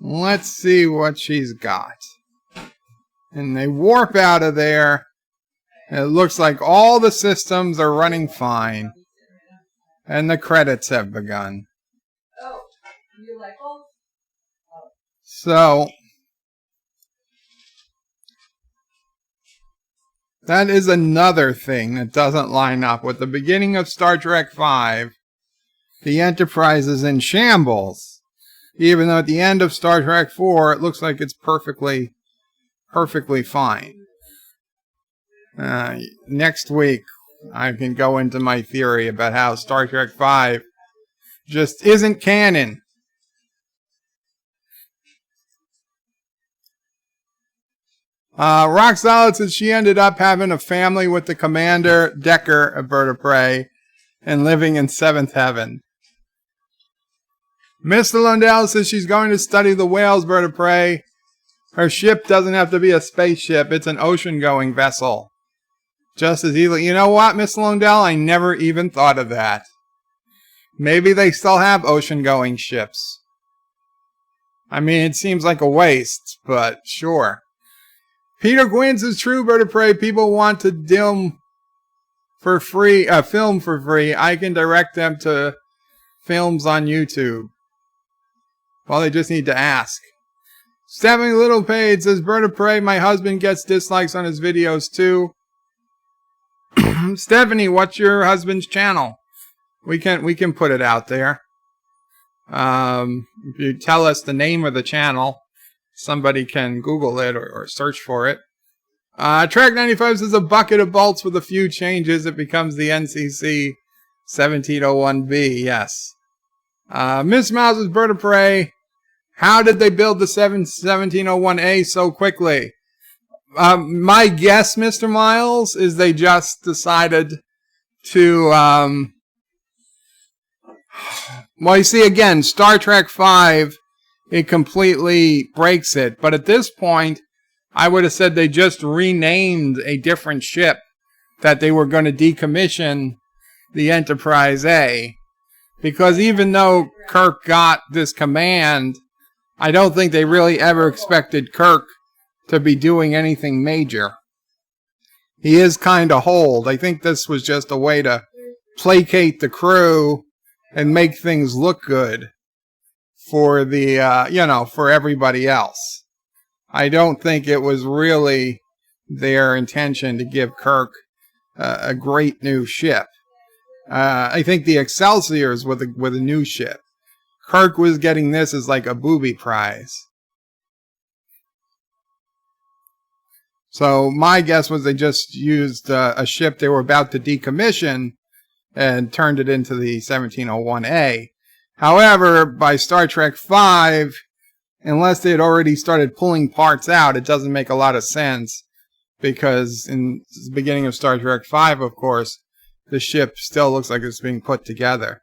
Let's see what she's got. And they warp out of there. It looks like all the systems are running fine. And the credits have begun. So, that is another thing that doesn't line up with the beginning of Star Trek V. The Enterprise is in shambles. Even though at the end of Star Trek IV, it looks like it's perfectly fine. Next week, I can go into my theory about how Star Trek V just isn't canon. Rock Solid says she ended up having a family with the Commander Decker of Bird of Prey and living in seventh heaven. Mr. Lundell says she's going to study the whales, Bird of Prey. Her ship doesn't have to be a spaceship. It's an ocean-going vessel. Just as easily. You know what, Miss Lundell? I never even thought of that. Maybe they still have ocean-going ships. I mean, it seems like a waste, but sure. Peter Gwynn says, true, Bird of Prey. People want to film for free. I can direct them to films on YouTube. Well, they just need to ask. Stephanie Littlepage says, Bird of Prey, my husband gets dislikes on his videos too. Stephanie, what's your husband's channel? We can put it out there. If you tell us the name of the channel, somebody can Google it or search for it. Track 95 says, a bucket of bolts with a few changes. It becomes the NCC 1701B. Yes. Miss Mouse's Bird of Prey. How did they build the 1701A so quickly? My guess, Mr. Miles, is they just decided to... well, you see, again, Star Trek V, it completely breaks it. But at this point, I would have said they just renamed a different ship that they were going to decommission the Enterprise A. Because even though Kirk got this command, I don't think they really ever expected Kirk to be doing anything major. He is kind of old. I think this was just a way to placate the crew and make things look good for the, for everybody else. I don't think it was really their intention to give Kirk a great new ship. I think the Excelsiors with a new ship. Kirk was getting this as like a booby prize. So my guess was they just used a ship they were about to decommission and turned it into the 1701A. However, by Star Trek V, unless they had already started pulling parts out, it doesn't make a lot of sense, because in the beginning of Star Trek V, of course, the ship still looks like it's being put together.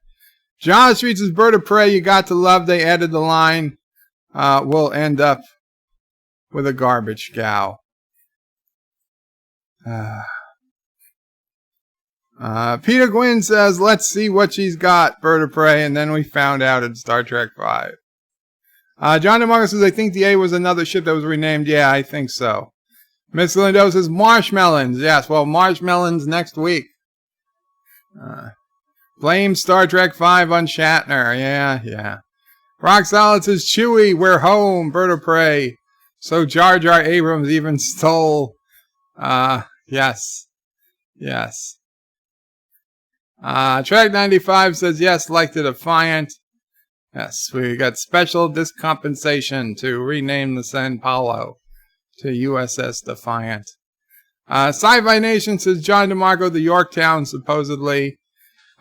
John Streets is Bird of Prey, you got to love. They added the line, we'll end up with a garbage cow. Peter Gwynn says, let's see what she's got, Bird of Prey, and then we found out in Star Trek V. John DeMarco says, I think the A was another ship that was renamed. Yeah, I think so. Miss Lindo says, marshmallows. Yes, well, marshmallows next week. Blame Star Trek V on Shatner. Yeah. Rock Solid says, Chewie, we're home, Bird of Prey. So Jar Jar Abrams even stole. Yes. Track 95 says, yes, like the Defiant. Yes, we got special discompensation to rename the San Paulo to USS Defiant. Sci-Fi Nation says, John DeMarco, the Yorktown, supposedly.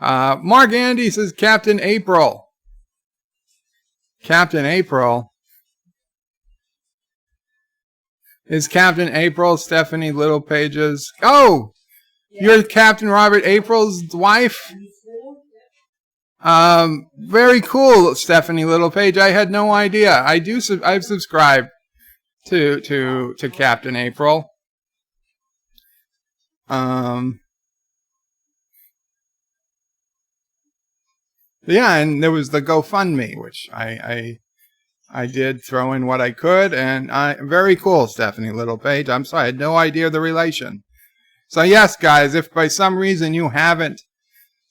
Mark Andy says, Captain April. Captain April? Is Captain April Stephanie Littlepage's? Oh! You're Captain Robert April's wife? Very cool, Stephanie Littlepage. I had no idea. I've subscribed to Captain April. Yeah, and there was the GoFundMe, which I did throw in what I could, and very cool, Stephanie Littlepage. I'm sorry, I had no idea the relation. So yes, guys, if by some reason you haven't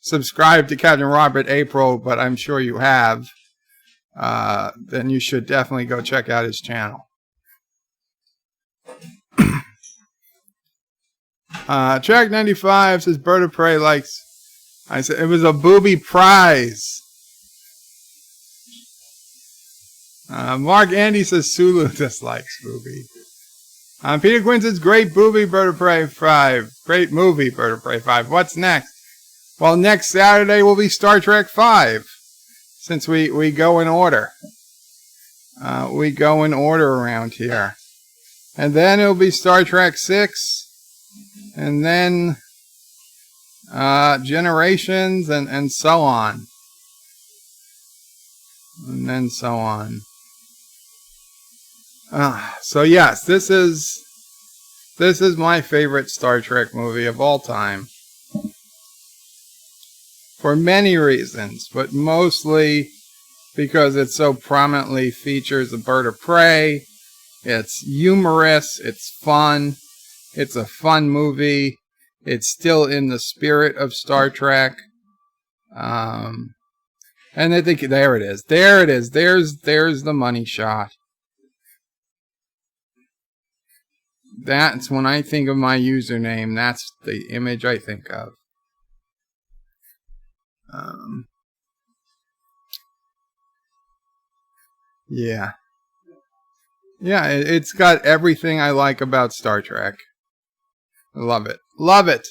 subscribed to Captain Robert April, but I'm sure you have, then you should definitely go check out his channel. Track 95 says Bird of Prey likes. I said it was a booby prize. Mark Andy says Sulu dislikes booby. Peter Quinn says great booby Bird of Prey 5. Great movie Bird of Prey 5. What's next? Well, next Saturday will be Star Trek 5. Since we go in order. We go in order around here. And then it'll be Star Trek 6. And then Generations and so on. And then so on. So yes, this is my favorite Star Trek movie of all time. For many reasons, but mostly because it so prominently features a bird of prey. It's humorous, it's fun, it's a fun movie. It's still in the spirit of Star Trek. And I think there it is. There's the money shot. That's when I think of my username. That's the image I think of. Yeah. Yeah, it's got everything I like about Star Trek. I love it. Love it.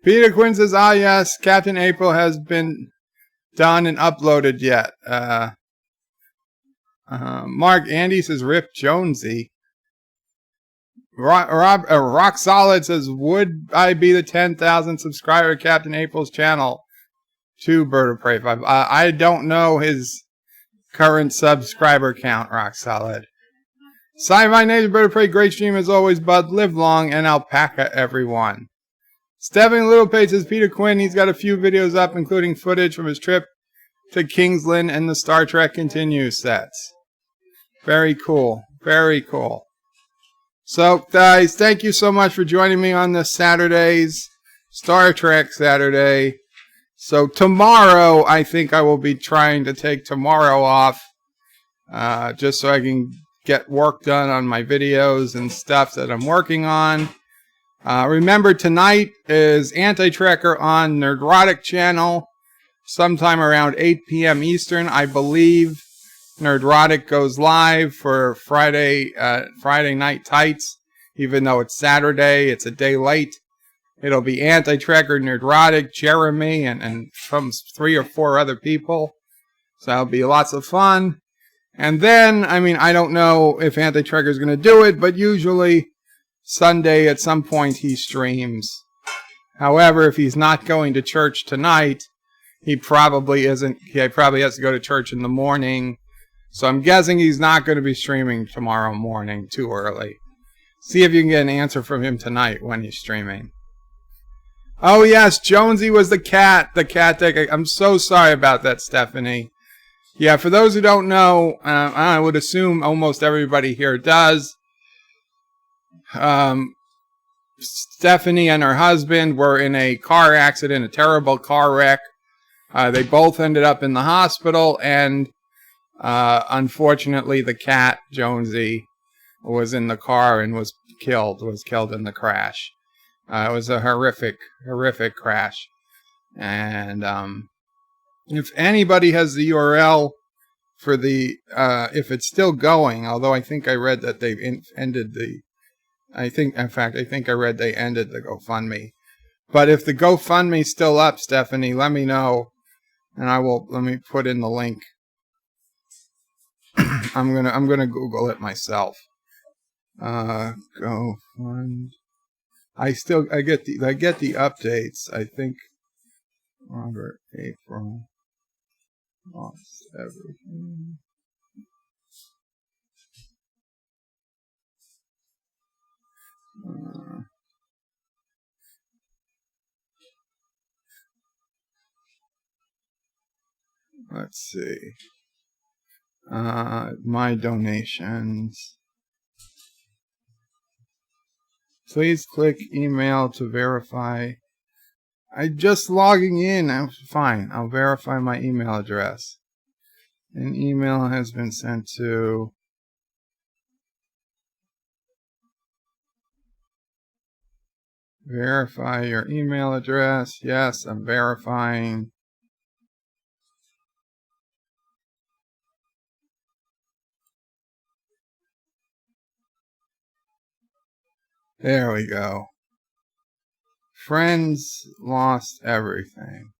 Peter Quinn says, yes, Captain April has been done and uploaded yet. Mark Andy says, Rip Jonesy. Rock Solid says, would I be the 10,000 subscriber to Captain April's channel to Bird of Prey 5? I don't know his current subscriber count, Rock Solid. Sci-Fi Nation, Bird of Prey, great stream as always, bud. Live long and alpaca, everyone. Stephanie Littlepage says, Peter Quinn, he's got a few videos up, including footage from his trip to Kingsland and the Star Trek Continues sets. Very cool. Very cool. So, guys, thank you so much for joining me on this Saturday's Star Trek Saturday. So, tomorrow, I think I will be trying to take tomorrow off, just so I can get work done on my videos and stuff that I'm working on. Remember, tonight is Anti-Trekker on Nerdrotic channel, sometime around 8 p.m. Eastern, I believe. Nerdrotic goes live for Friday Night Tights, even though it's Saturday, it's a day late. It'll be Anti-Tracker, Nerdrotic, Jeremy, and some 3 or 4 other people. So that'll be lots of fun. And then, I mean, I don't know if Anti-Tracker is going to do it, but usually Sunday at some point he streams. However, if he's not going to church tonight, he probably isn't. He probably has to go to church in the morning. So I'm guessing he's not going to be streaming tomorrow morning too early. See if you can get an answer from him tonight when he's streaming. Oh yes, Jonesy was the cat. The cat that I'm so sorry about that, Stephanie. Yeah, for those who don't know, I would assume almost everybody here does. Stephanie and her husband were in a car accident, a terrible car wreck. They both ended up in the hospital, and unfortunately the cat, Jonesy, was in the car and was killed in the crash. It was a horrific crash. And if anybody has the URL for the, if it's still going, although I think I read that they've ended the, I think I read they ended the GoFundMe. But if the GoFundMe's still up, Stephanie, let me know, and let me put in the link. I'm gonna Google it myself. GoFund. I get the updates. I think Robert April lost everything. Let's see. My donations. Please click email to verify. I'm just logging in. I'm fine. I'll verify my email address. An email has been sent to verify your email address. Yes, I'm verifying. There we go. Friends lost everything.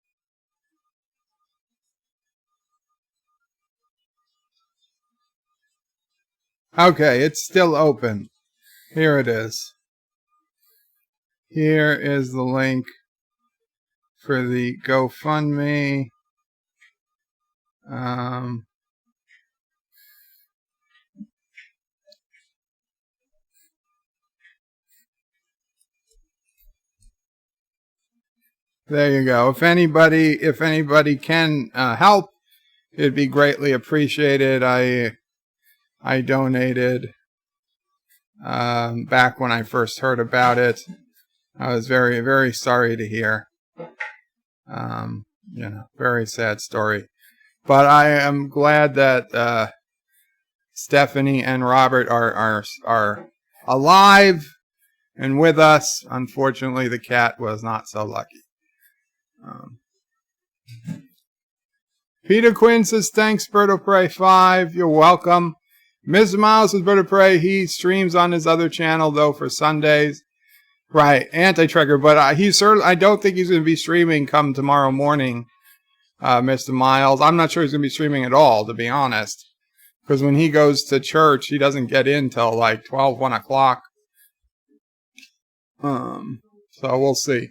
Okay, it's still open. Here it is. Here is the link for the GoFundMe. There you go. If anybody can help, it'd be greatly appreciated. I donated back when I first heard about it. I was very, very sorry to hear. Very sad story. But I am glad that Stephanie and Robert are alive and with us. Unfortunately, the cat was not so lucky. Peter Quinn says, thanks, Bird of Prey 5. You're welcome. Mr. Miles says, Bird of Prey, he streams on his other channel, though, for Sundays. Right, Anti-Tracker, but I don't think he's going to be streaming come tomorrow morning, Mr. Miles. I'm not sure he's going to be streaming at all, to be honest. Because when he goes to church, he doesn't get in till like 12, 1 o'clock. So we'll see.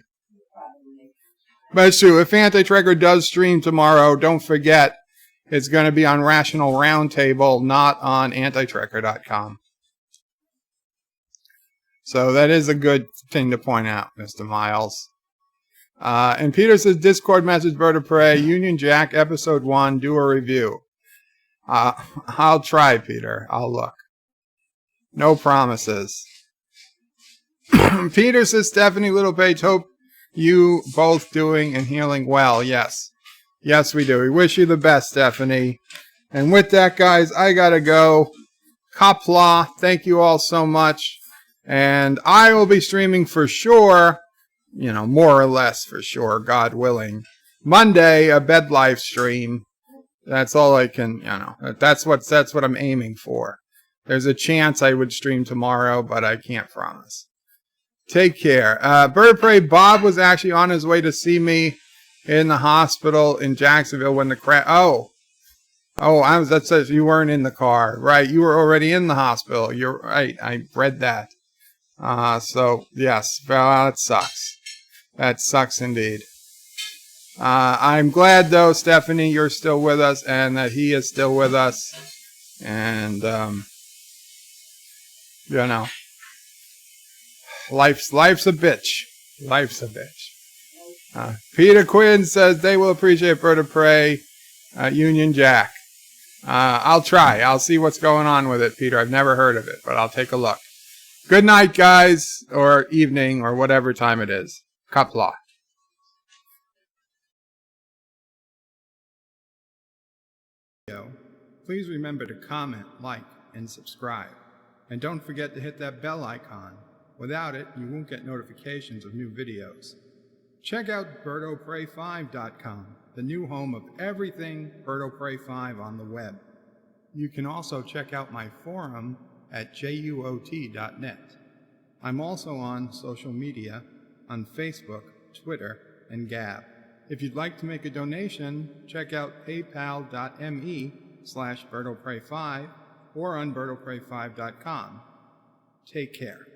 But it's true, if Anti-Tracker does stream tomorrow, don't forget, it's going to be on Rational Roundtable, not on antitracker.com. So that is a good thing to point out, Mr. Miles. And Peter says, Discord message, Bird of Prey, Union Jack, Episode 1, do a review. I'll try, Peter. I'll look. No promises. Peter says, Stephanie Littlepage, hope you both doing and healing well. Yes. Yes, we do. We wish you the best, Stephanie. And with that, guys, I gotta go. Qapla, thank you all so much. And I will be streaming for sure, more or less for sure, God willing. Monday, a bed live stream. That's all I can, that's what I'm aiming for. There's a chance I would stream tomorrow, but I can't promise. Take care. Bird of Prey Bob was actually on his way to see me in the hospital in Jacksonville when the crash. That says you weren't in the car, right? You were already in the hospital. You're right. I read that. So yes, well, that sucks. That sucks indeed. I'm glad though, Stephanie, you're still with us, and that he is still with us, and you know. Life's a bitch. Life's a bitch. Peter Quinn says they will appreciate Bird of Prey, Union Jack. I'll try. I'll see what's going on with it, Peter. I've never heard of it, but I'll take a look. Good night, guys, or evening, or whatever time it is. Qapla. Please remember to comment, like, and subscribe. And don't forget to hit that bell icon. Without it, you won't get notifications of new videos. Check out birdoprey5.com, the new home of everything Bird of Prey 5 on the web. You can also check out my forum at juot.net. I'm also on social media on Facebook, Twitter, and Gab. If you'd like to make a donation, check out paypal.me/birdoprey5 or on birdoprey5.com. Take care.